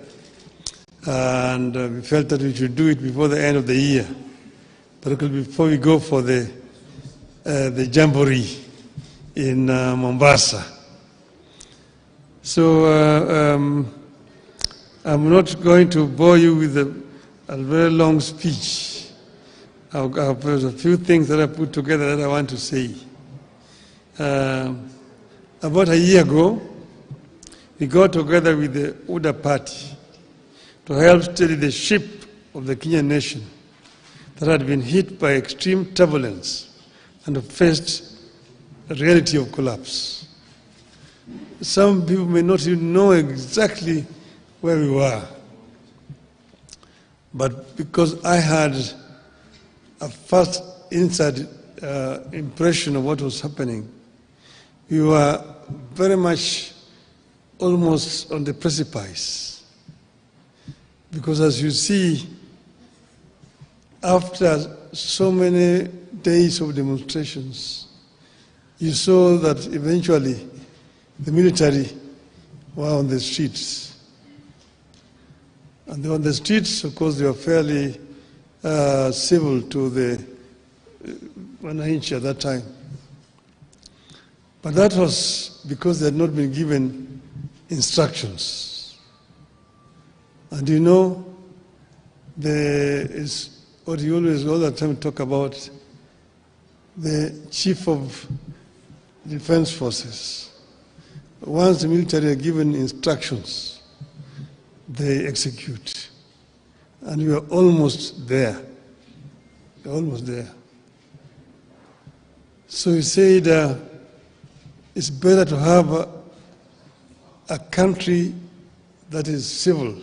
And we felt that we should do it before the end of the year, particularly before we go for the Jamboree in Mombasa. So I'm not going to bore you with a very long speech. There's a few things that I put together that I want to say. About a year ago, we got together with the UDA party to help steady the ship of the Kenyan nation that had been hit by extreme turbulence and faced the reality of collapse. Some people may not even know exactly where we were, but because I had a first inside impression of what was happening, we were very much almost on the precipice. Because as you see, after so many days of demonstrations, you saw that eventually the military were on the streets. And on the streets, of course, they were fairly civil to the Wananchi at that time. But that was because they had not been given instructions. And you know, there is what you always all the time talk about, the chief of defense forces. Once the military are given instructions, they execute. And we are almost there. We're almost there. So he said it's better to have a country that is civil,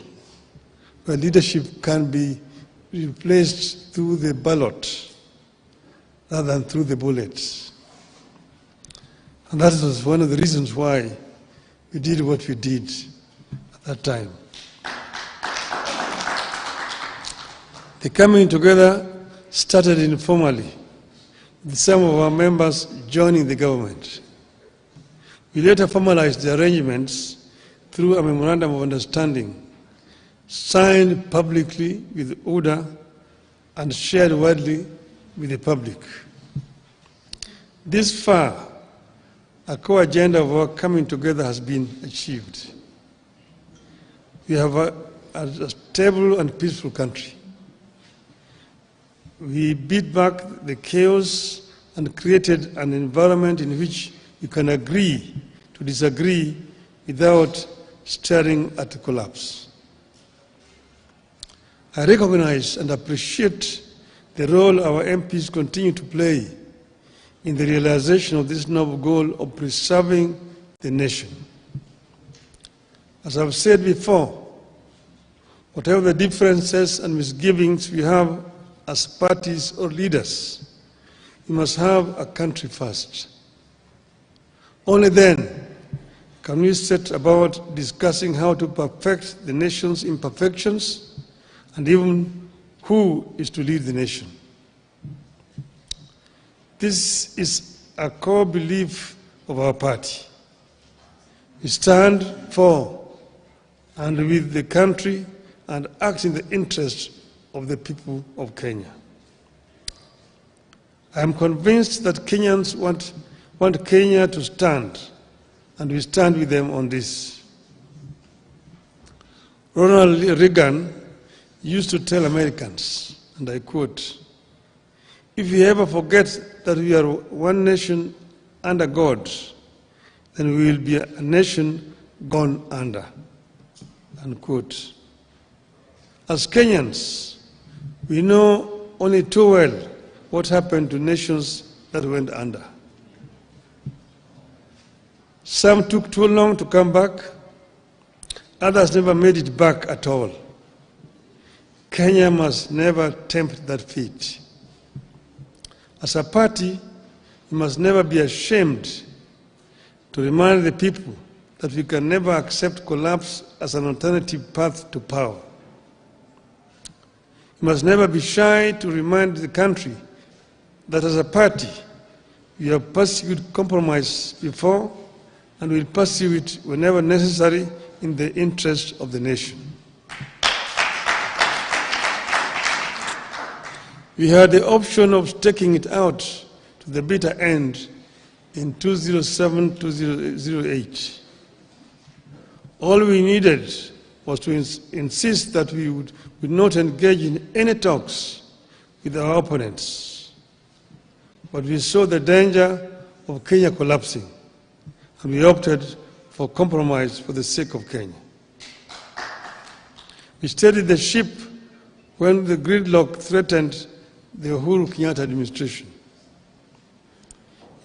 where leadership can be replaced through the ballot rather than through the bullets. And that was one of the reasons why we did what we did at that time. The coming together started informally, with some of our members joining the government. We later formalized the arrangements through a memorandum of understanding, signed publicly with ODA and shared widely with the public. This far, a core agenda of our coming together has been achieved. We have a stable and peaceful country. We beat back the chaos and created an environment in which you can agree to disagree without staring at a collapse. I recognize and appreciate the role our MPs continue to play in the realization of this noble goal of preserving the nation. As I've said before, whatever the differences and misgivings we have as parties or leaders, we must have a country first. Only then can we set about discussing how to perfect the nation's imperfections and even who is to lead the nation. This is a core belief of our party. We stand for and with the country and act in the interest of the people of Kenya. I am convinced that Kenyans want Kenya to stand, and we stand with them on this. Ronald Reagan used to tell Americans, and I quote, "If we ever forget that we are one nation under God, then we will be a nation gone under," unquote. As Kenyans, we know only too well what happened to nations that went under. Some took too long to come back, others never made it back at all. Kenya must never tempt that fate. As a party, we must never be ashamed to remind the people that we can never accept collapse as an alternative path to power. We must never be shy to remind the country that as a party, we have pursued compromise before and will pursue it whenever necessary in the interest of the nation. We had the option of sticking it out to the bitter end in 2007-2008. All we needed was to insist that we would not engage in any talks with our opponents. But we saw the danger of Kenya collapsing, and we opted for compromise for the sake of Kenya. We steadied the ship when the gridlock threatened the Uhuru Kenyatta administration.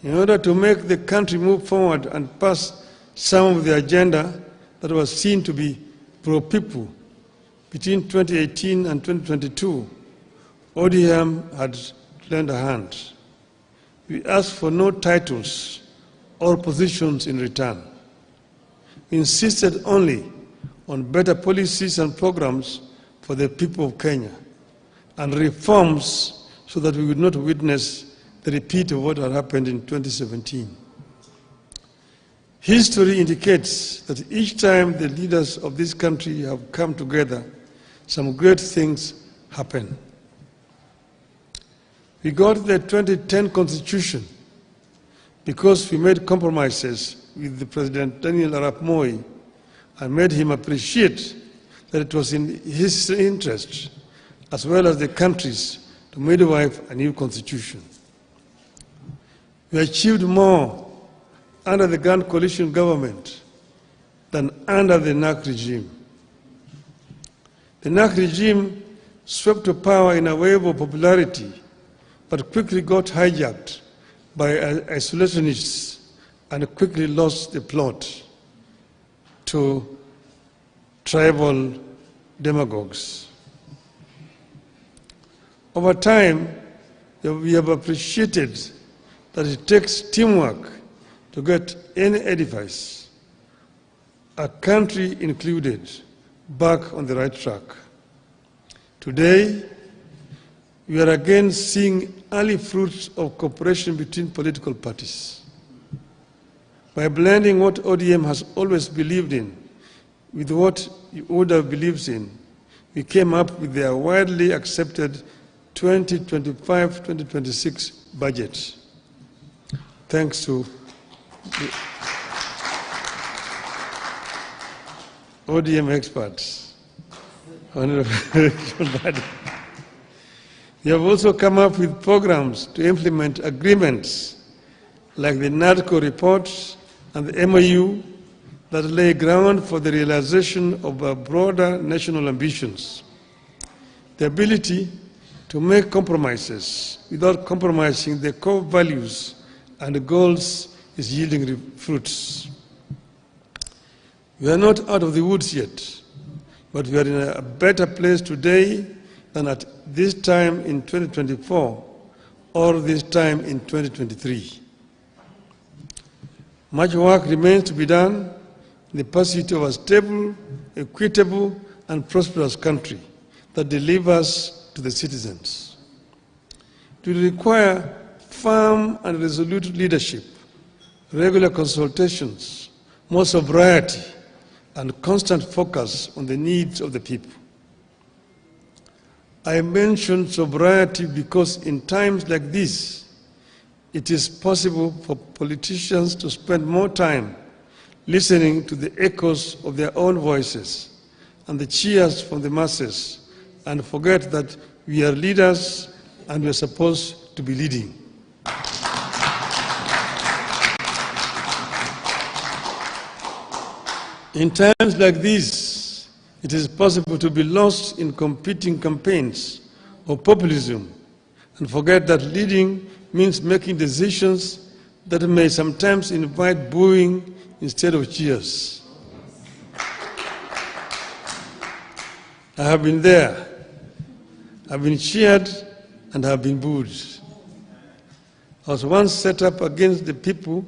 In order to make the country move forward and pass some of the agenda that was seen to be pro-people between 2018 and 2022, ODM had lent a hand. We asked for no titles or positions in return. We insisted only on better policies and programs for the people of Kenya and reforms so that we would not witness the repeat of what had happened in 2017. History indicates that each time the leaders of this country have come together, some great things happen. We got the 2010 Constitution because we made compromises with the President Daniel Arap Moi and made him appreciate that it was in his interest, as well as the country's, to midwife a new constitution. We achieved more under the Grand Coalition government than under the NAC regime. The NAC regime swept to power in a wave of popularity, but quickly got hijacked by isolationists and quickly lost the plot to tribal demagogues. Over time, we have appreciated that it takes teamwork to get any edifice, a country included, back on the right track. Today, we are again seeing early fruits of cooperation between political parties. By blending what ODM has always believed in with what ODA believes in, we came up with their widely accepted 2025-2026 budget. Thanks to the ODM experts. We have also come up with programs to implement agreements like the NADCO report and the MOU that lay ground for the realization of our broader national ambitions. The ability to make compromises without compromising the core values and goals is yielding fruits. We are not out of the woods yet, but we are in a better place today than at this time in 2024 or this time in 2023. Much work remains to be done in the pursuit of a stable, equitable, and prosperous country that delivers to the citizens. It will require firm and resolute leadership, regular consultations, more sobriety, and constant focus on the needs of the people. I mention sobriety because in times like this, it is possible for politicians to spend more time listening to the echoes of their own voices and the cheers from the masses, and forget that we are leaders and we are supposed to be leading. In times like these, it is possible to be lost in competing campaigns or populism and forget that leading means making decisions that may sometimes invite booing instead of cheers. I have been there. I've been cheered and have been booed. I was once set up against the people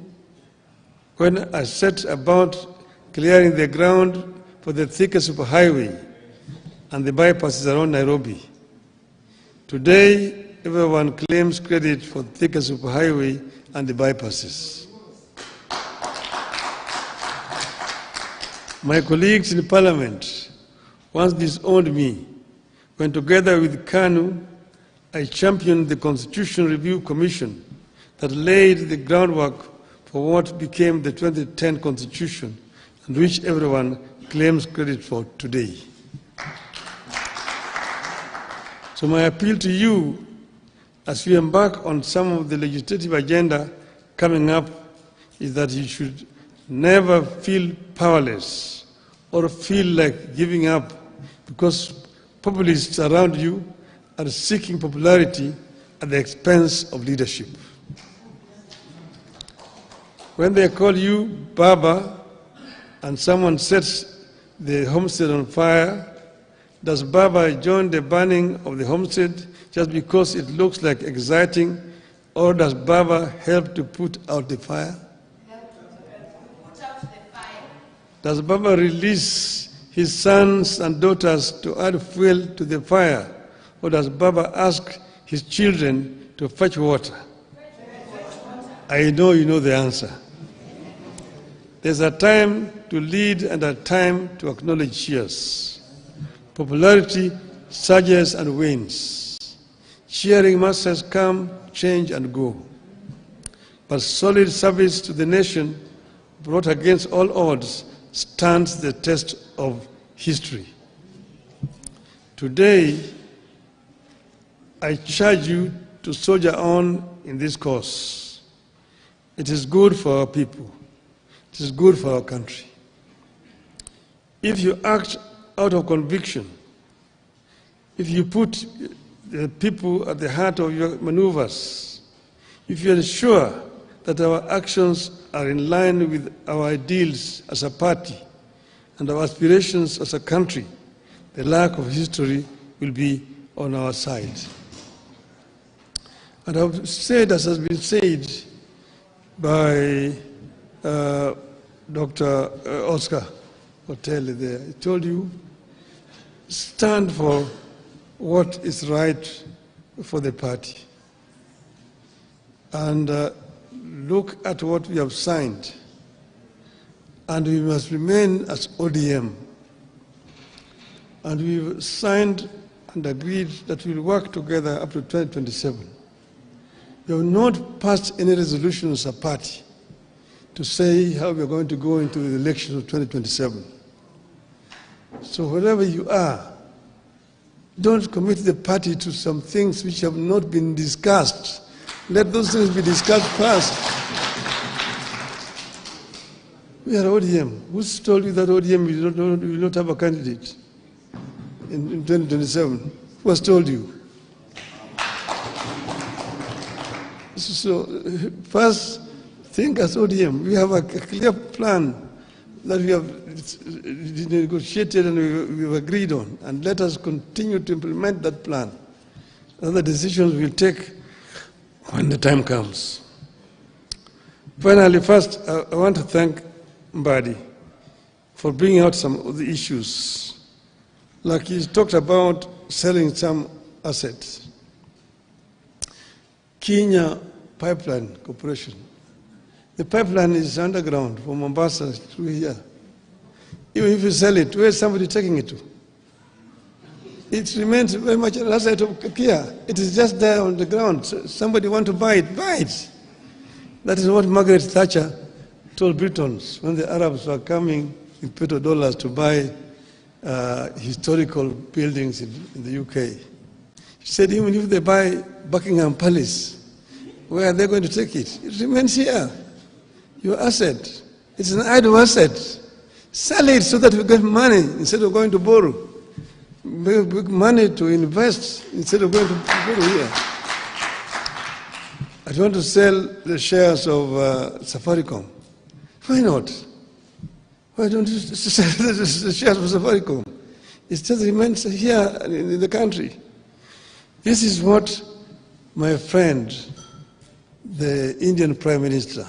when I set about clearing the ground for the Thika superhighway and the bypasses around Nairobi. Today, everyone claims credit for Thika superhighway and the bypasses. My colleagues in Parliament once disowned me when, together with KANU, I championed the Constitution Review Commission that laid the groundwork for what became the 2010 Constitution and which everyone claims credit for today. So my appeal to you as we embark on some of the legislative agenda coming up is that you should never feel powerless or feel like giving up because populists around you are seeking popularity at the expense of leadership. When they call you Baba and someone sets the homestead on fire, does Baba join the burning of the homestead just because it looks like exciting, or does Baba help to put out the fire? Does Baba release his sons and daughters to add fuel to the fire, or does Baba ask his children to fetch water? I know you know the answer. There's a time to lead and a time to acknowledge cheers. Popularity surges and wanes. Cheering masses come, change, and go. But solid service to the nation, brought against all odds, stands the test of history. Today, I charge you to soldier on in this cause. It is good for our people. It is good for our country. If you act out of conviction, if you put the people at the heart of your maneuvers, if you are sure that our actions are in line with our ideals as a party and our aspirations as a country, the luck of history will be on our side. And I've said, as has been said by Dr. Oscar Hotel there. He told you, stand for what is right for the party. And look at what we have signed. And we must remain as ODM. And we've signed and agreed that we'll work together up to 2027. We have not passed any resolution as a party to say how we're going to go into the elections of 2027. So wherever you are, don't commit the party to some things which have not been discussed. Let those things be discussed first. We are ODM. Who's told you that ODM will not have a candidate in 2027? Who has told you? So first, think as ODM. We have a clear plan that we have negotiated and we've agreed on, and let us continue to implement that plan. Other decisions we'll take when the time comes. Finally, first, I want to thank Mbadi for bringing out some of the issues. Like he talked about selling some assets. Kenya Pipeline Corporation. The pipeline is underground from Mombasa through here. Even if you sell it, where is somebody taking it to? It remains very much an asset of Kia. It is just there on the ground. So somebody want to buy it, buy it. That is what Margaret Thatcher told Britons when the Arabs were coming with petrodollars to buy historical buildings in the UK. She said, even if they buy Buckingham Palace, where are they going to take it? It remains here. Your asset. It's an idle asset. Sell it so that we get money instead of going to borrow. Big money to invest instead of going to borrow here. I want to sell the shares of Safaricom. Why not? Why don't you sell the shares of Safaricom? It just remains here in the country. This is what my friend, the Indian Prime Minister,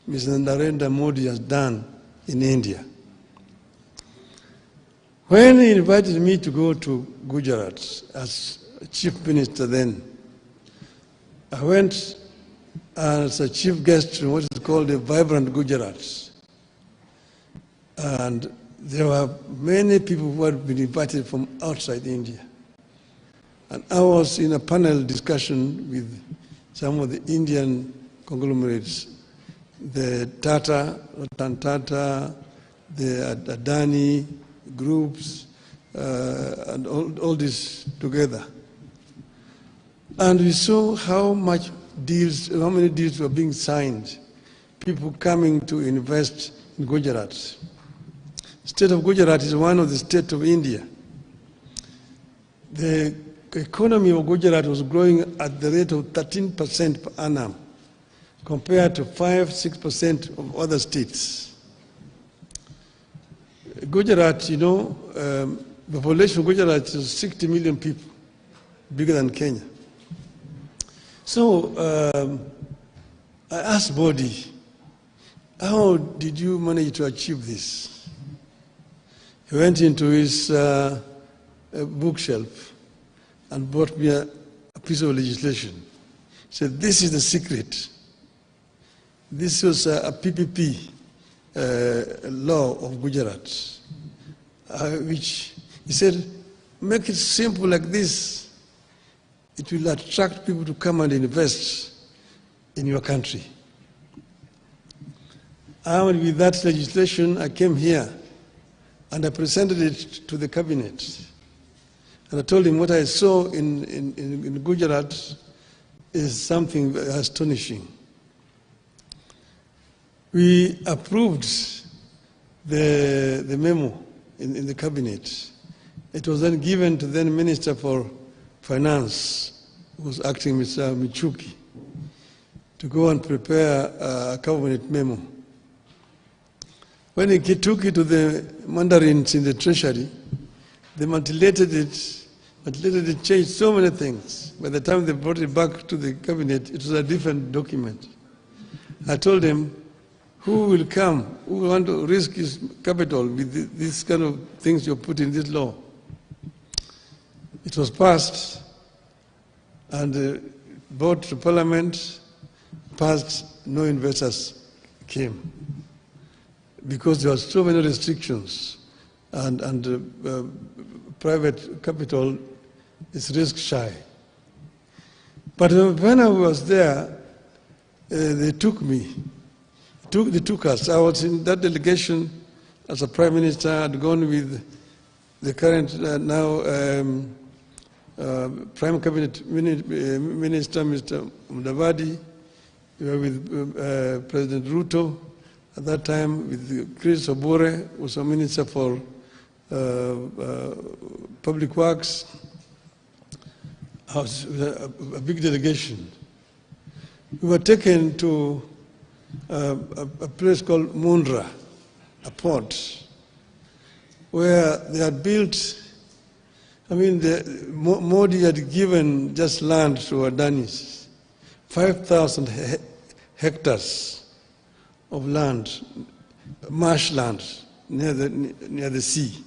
Mr. Narendra Modi, has done in India. When he invited me to go to Gujarat as chief minister then, I went as a chief guest in what is called the Vibrant Gujarat. And there were many people who had been invited from outside India. And I was in a panel discussion with some of the Indian conglomerates, the Tata, Ratan Tata, the Adani groups, and all this together. And we saw how many deals were being signed, people coming to invest in Gujarat. State of Gujarat is one of the states of India. The economy of Gujarat was growing at the rate of 13% per annum, compared to 5-6% of other states. Gujarat, the population of Gujarat is 60 million people, bigger than Kenya. So I asked Modi, how did you manage to achieve this? He went into his bookshelf and brought me a piece of legislation. He said, this is the secret. This was a PPP law of Gujarat, which he said, make it simple like this. It will attract people to come and invest in your country. And with that legislation, I came here and I presented it to the cabinet. And I told him what I saw in Gujarat is something astonishing. We approved the memo in the cabinet. It was then given to the then Minister for Finance, who was acting Mr. Michuki, to go and prepare a cabinet memo. When he took it to the mandarins in the treasury, they manipulated it, changed so many things. By the time they brought it back to the cabinet, it was a different document. I told them, Who will come? Who will want to risk his capital with this kind of things you put in this law? It was passed and brought to Parliament, passed, no investors came because there were so many restrictions and private capital is risk shy. But when I was there, they took me. They took us. I was in that delegation as a prime minister. I'd gone with the current prime cabinet minister, Mr. Mudavadi. We were with President Ruto at that time, with Chris Obore, who was a minister for public works. I was with a big delegation. We were taken to a place called Mundra, a port, where they had built, Modi had given just land to Adanis, 5,000 hectares of land, marshland near the sea.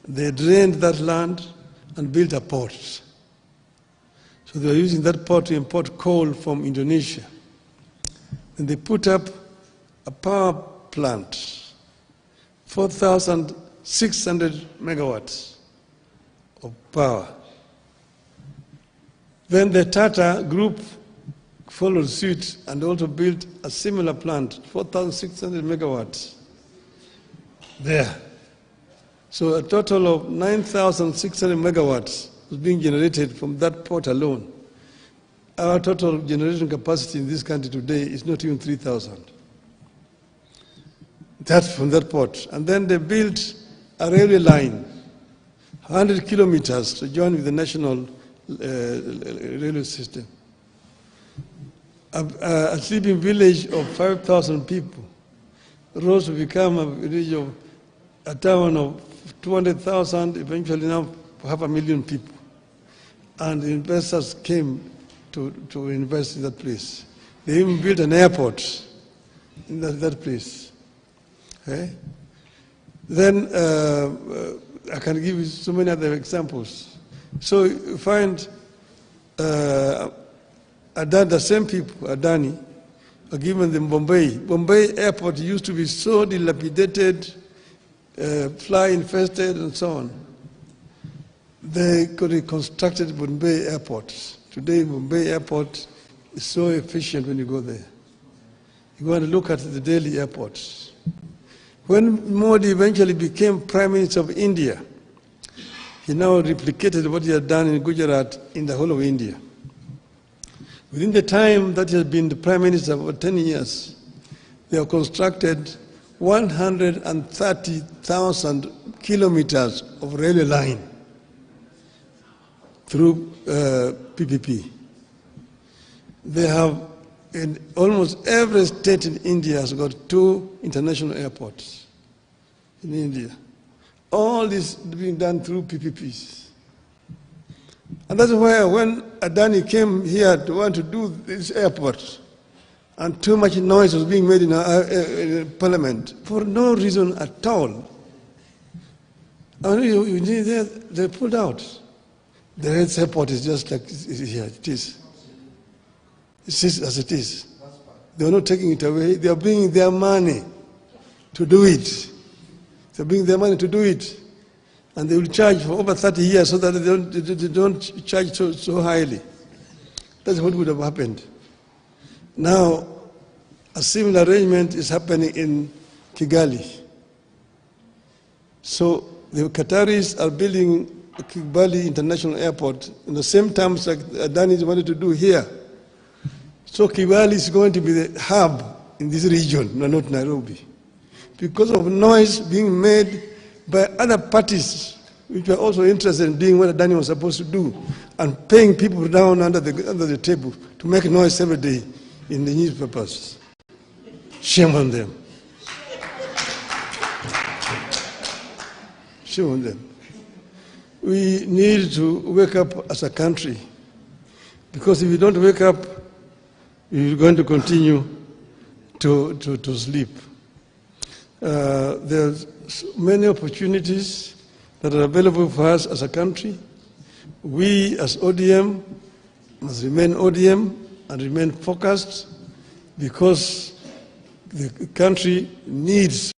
They drained that land and built a port. So they were using that port to import coal from Indonesia. And they put up a power plant, 4,600 megawatts of power. Then the Tata group followed suit and also built a similar plant, 4,600 megawatts there. So a total of 9,600 megawatts was being generated from that port alone. Our total generation capacity in this country today is not even 3,000. That's from that port. And then they built a railway line, 100 kilometers to join with the national railway system. A sleeping village of 5,000 people rose to become a village of a town of 200,000, eventually now 500,000 people. And the investors came to invest in that place. They even built an airport in that place. Okay? Then I can give you so many other examples. So you find the same people, Adani, are given them Bombay. Bombay airport used to be so dilapidated, fly infested and so on. They could have constructed Bombay airport. Today, Bombay airport is so efficient when you go there. You go and look at the Delhi airports. When Modi eventually became Prime Minister of India, he now replicated what he had done in Gujarat in the whole of India. Within the time that he has been the Prime Minister for 10 years, they have constructed 130,000 kilometers of railway line through PPP. They have, in almost every state in India has got 2 international airports in India. All this being done through PPPs. And that's why when Adani came here to want to do this airport, and too much noise was being made in Parliament for no reason at all, they pulled out. The Red airport is just like here, it is. It is as it is. They are not taking it away. They are bringing their money to do it. They are bringing their money to do it. And they will charge for over 30 years so that they don't charge so highly. That's what would have happened. Now, a similar arrangement is happening in Kigali. So the Qataris are building Kigali International Airport in the same terms like Adani wanted to do here. So Kigali is going to be the hub in this region, not Nairobi, because of noise being made by other parties which were also interested in doing what Adani was supposed to do and paying people down under the table to make noise every day in the newspapers. Shame on them. Shame on them. We need to wake up as a country, because if we don't wake up, we're going to continue to sleep. There are many opportunities that are available for us as a country. We as ODM must remain ODM and remain focused because the country needs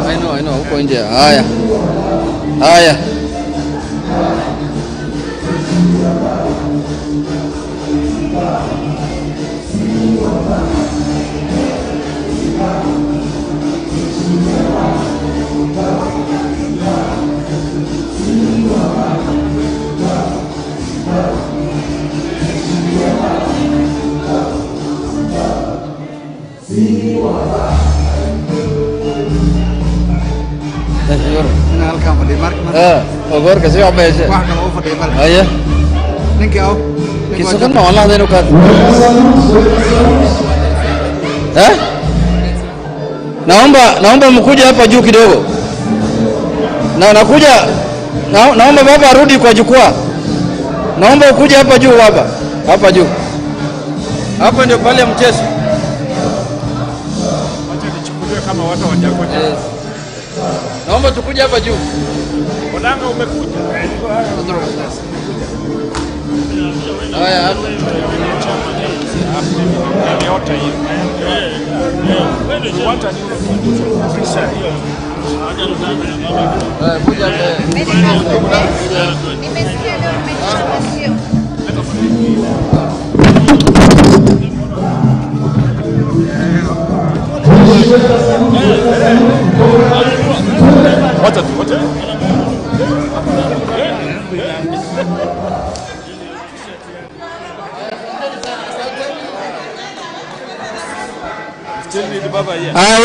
I know, huko nje. Haya. halkan fadhi Ogor kasi wax beesha. wax kale oo fadhi mar Haya. ninka oo Kiso kan Allah denu kad. Naomba mkuje hapa juu kidogo. Naomba baba arudi kwa jukwaa. Naomba ukuje hapa juu baba. Hapa juu. Hapa ndio pale mchezo. Acha nichukuliwe kama watu hawajakuja. Naomba tukuje hapa juu. Odanga umekuja. Haya hapa. Yote hiyo. What are you? Kuja hapa. Nimesikia leo mmeshamasio.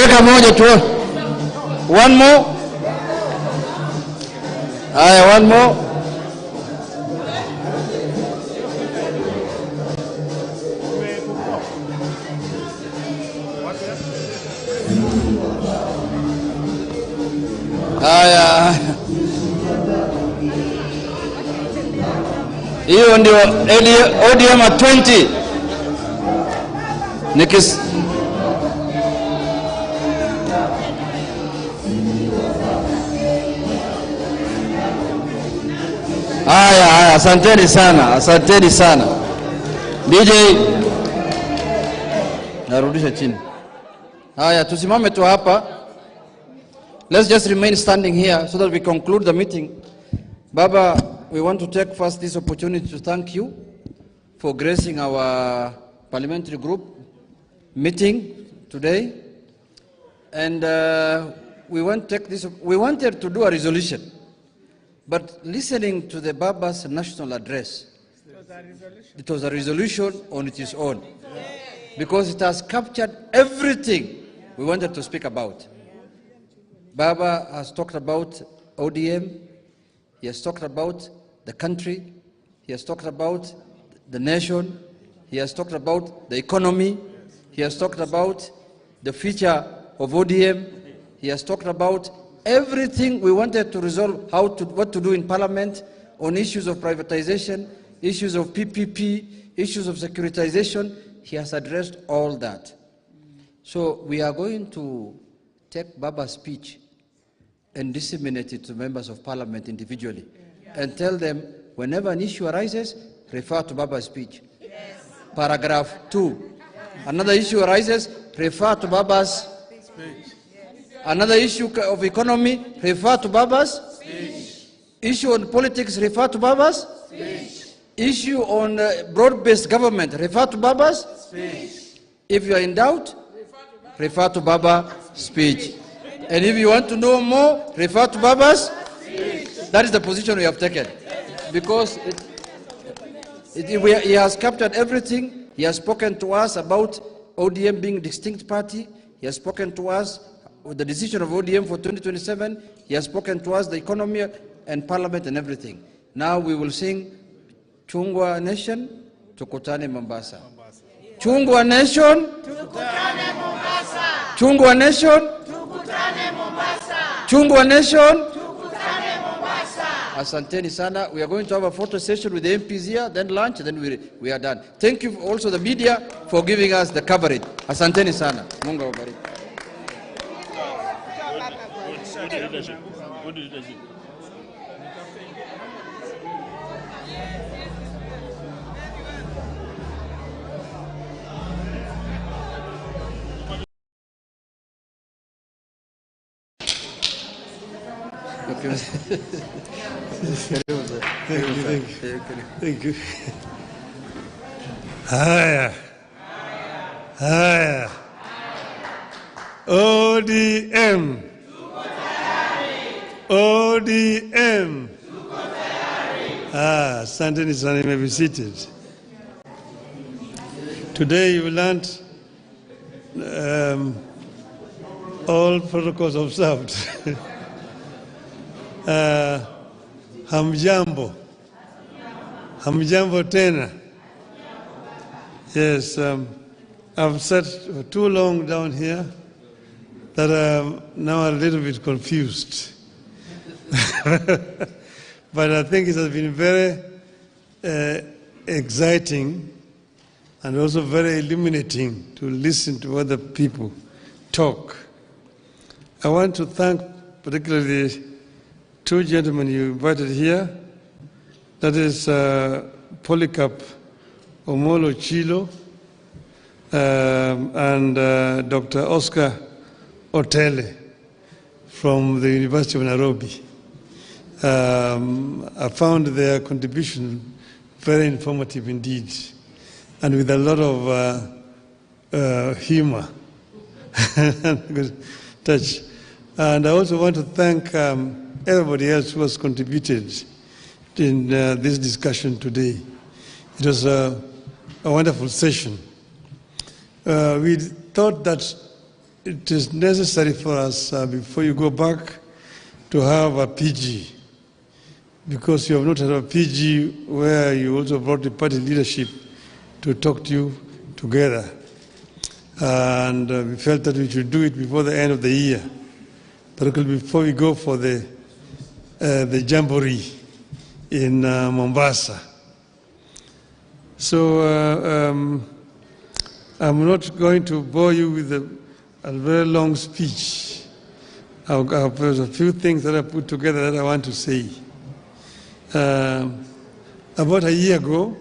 Weka moja tu. One more. One more. Hiyo ndio ODM 20. Asanteni sana. DJ narudisha chini. Tusimame tu hapa. Let's just remain standing here so that we conclude the meeting. Baba, we want to take first this opportunity to thank you for gracing our parliamentary group meeting today. And we wanted to do a resolution. But listening to the Baba's national address, it was a resolution on its own. Because it has captured everything we wanted to speak about. Baba has talked about ODM, he has talked about the country, he has talked about the nation, he has talked about the economy, he has talked about the future of ODM, he has talked about everything we wanted to resolve, what to do in Parliament on issues of privatization, issues of PPP, issues of securitization. He has addressed all that. So we are going to take Baba's speech and disseminate it to members of Parliament individually and tell them whenever an issue arises, refer to Baba's speech. Paragraph 2. Another issue arises, refer to Baba's speech. Another issue of economy, refer to Baba's speech. Issue on politics, refer to Baba's speech. Issue on broad-based government, refer to Baba's speech. If you are in doubt, refer to Baba's speech. And if you want to know more, refer to Baba's speech. That is the position we have taken. Because he has captured everything. He has spoken to us about ODM being a distinct party. He has spoken to us with the decision of ODM for 2027. He has spoken to us the economy and parliament and everything. Now we will sing Chungwa Nation, Tukutane Mombasa. Chungwa Nation, Tukutane Mombasa. Chungwa Nation, Tukutane Mombasa. Chungwa Nation, Tukutane Mombasa. Asanteni sana. We are going to have a photo session with the MPs here, then lunch, then we are done. Thank you also the media for giving us the coverage. Asanteni sana. Mungu awabariki. Good leadership. Good leadership. Thank you. Haya. Haya. ODM. ODM. Asanteni sana, you may be seated. Today you learned all protocols observed. Hamjambo. Hamjambo tena. Yes, I've sat too long down here that I'm now a little bit confused. But I think it has been very exciting and also very illuminating to listen to other people talk. I want to thank particularly two gentlemen you invited here. That is Polycarp Omolo Chilo and Dr. Oscar Otele from the University of Nairobi. I found their contribution very informative indeed, and with a lot of humor and touch. And I also want to thank everybody else who has contributed in this discussion today. It was a wonderful session. We thought that it is necessary for us, before you go back, to have a PG, because you have not had a PG where you also brought the party leadership to talk to you together. And we felt that we should do it before the end of the year, particularly before we go for the jamboree in Mombasa. So I'm not going to bore you with a very long speech. There's a few things that I put together that I want to say. About a year ago,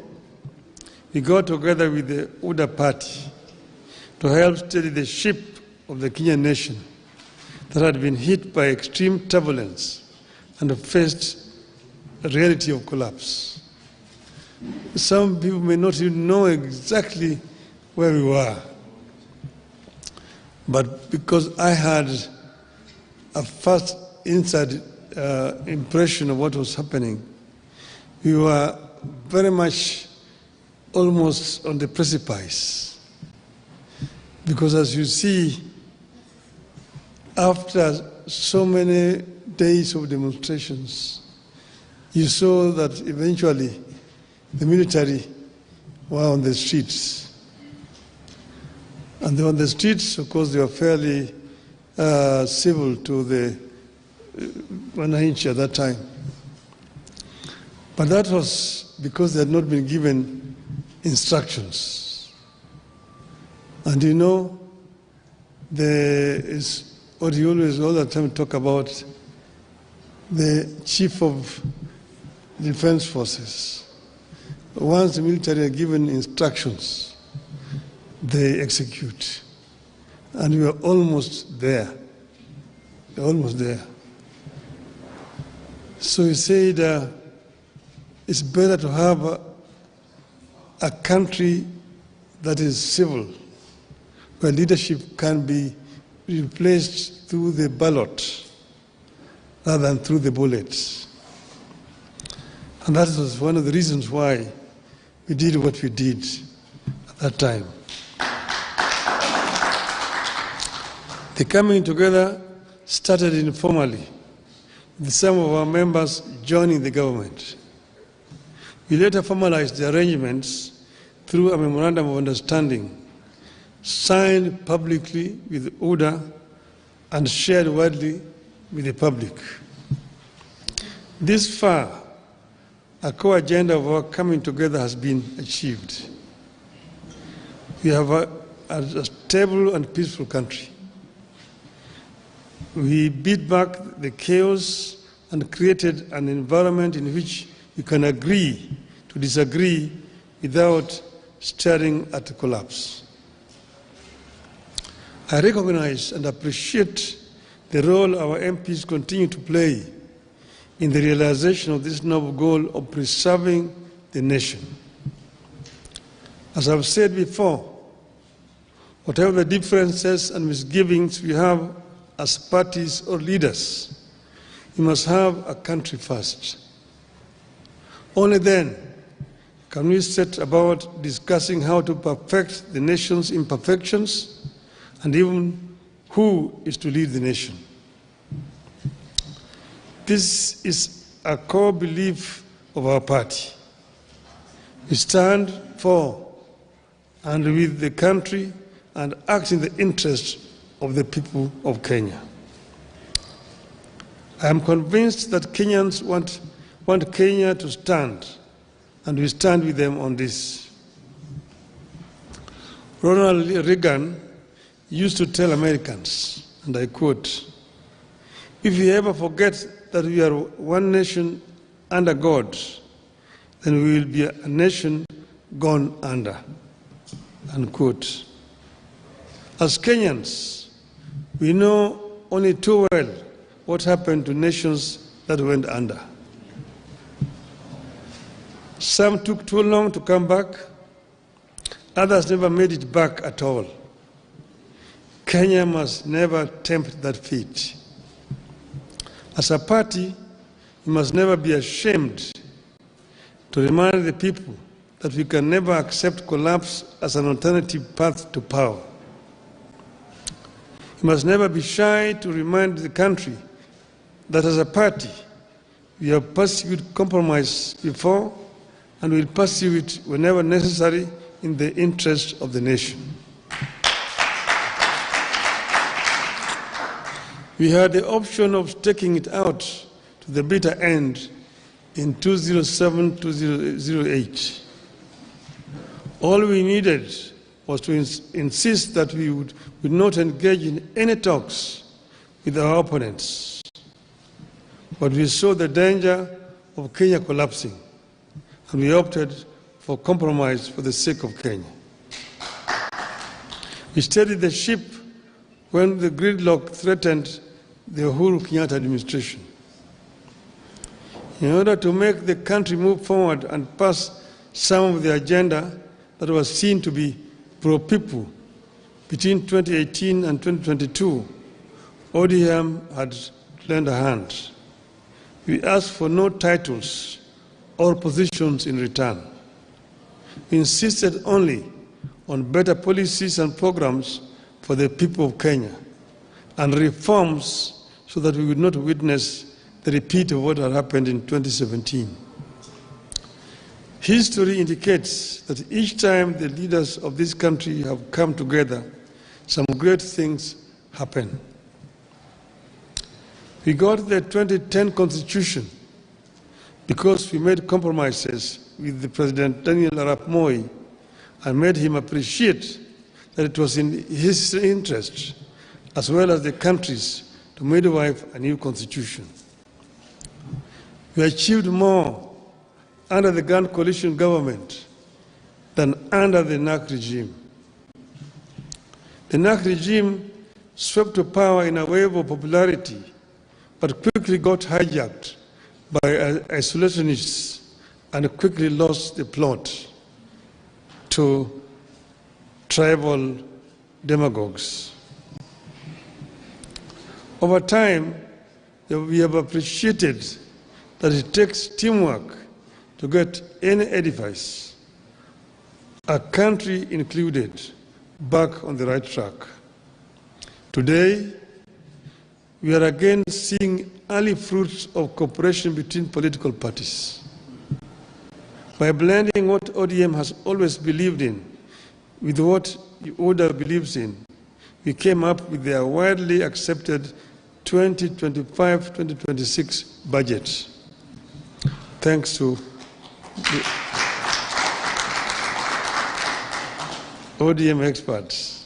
we got together with the UDA party to help steady the ship of the Kenyan nation that had been hit by extreme turbulence and faced a reality of collapse. Some people may not even know exactly where we were, but because I had a first inside impression of what was happening, we were very much almost on the precipice. Because as you see, after so many days of demonstrations, you saw that eventually the military were on the streets. And they were on the streets, of course, they were fairly civil to the Wananchi at that time. But that was because they had not been given instructions. And you know, there is what you always all the time talk about, the chief of defense forces. Once the military are given instructions, they execute. And we were almost there. They're almost there. So he said it's better to have a country that is civil, where leadership can be replaced through the ballot rather than through the bullets. And that was one of the reasons why we did what we did at that time. The coming together started informally, with some of our members joining the government. We later formalized the arrangements through a memorandum of understanding signed publicly with ODA and shared widely with the public. This far, a core agenda of our coming together has been achieved. We have a stable and peaceful country. We beat back the chaos and created an environment in which we can agree to disagree without staring at collapse. I recognize and appreciate the role our MPs continue to play in the realization of this noble goal of preserving the nation. As I've said before, whatever the differences and misgivings we have as parties or leaders, we must have a country first. Only then can we set about discussing how to perfect the nation's imperfections and even who is to lead the nation. This is a core belief of our party. We stand for and with the country and act in the interest of the people of Kenya. I am convinced that Kenyans want Kenya to stand, and we stand with them on this. Ronald Reagan used to tell Americans, and I quote, "If we ever forget that we are one nation under God, then we will be a nation gone under," unquote. As Kenyans, we know only too well what happened to nations that went under. Some took too long to come back, others never made it back at all. Kenya must never tempt that fate. As a party, we must never be ashamed to remind the people that we can never accept collapse as an alternative path to power. We must never be shy to remind the country that as a party, we have pursued compromise before and will pursue it whenever necessary in the interest of the nation. We had the option of taking it out to the bitter end in 2007-2008. All we needed was to insist that we would not engage in any talks with our opponents. But we saw the danger of Kenya collapsing, and we opted for compromise for the sake of Kenya. We steadied the ship when the gridlock threatened the Uhuru Kenyatta administration. In order to make the country move forward and pass some of the agenda that was seen to be pro-people between 2018 and 2022, ODM had lent a hand. We asked for no titles or positions in return. We insisted only on better policies and programs for the people of Kenya and reforms so that we would not witness the repeat of what had happened in 2017. History indicates that each time the leaders of this country have come together, some great things happen. We got the 2010 Constitution because we made compromises with the President Daniel Arap Moi and made him appreciate that it was in his interest, as well as the country's, to midwife a new constitution. We achieved more under the Grand Coalition government than under the NAC regime. The NAC regime swept to power in a wave of popularity, but quickly got hijacked by isolationists and quickly lost the plot to tribal demagogues. Over time, we have appreciated that it takes teamwork to get any edifice, a country included, back on the right track. Today, we are again seeing early fruits of cooperation between political parties. By blending what ODM has always believed in with what ODA believes in, we came up with their widely accepted 2025-2026 budget. Thanks to the ODM experts.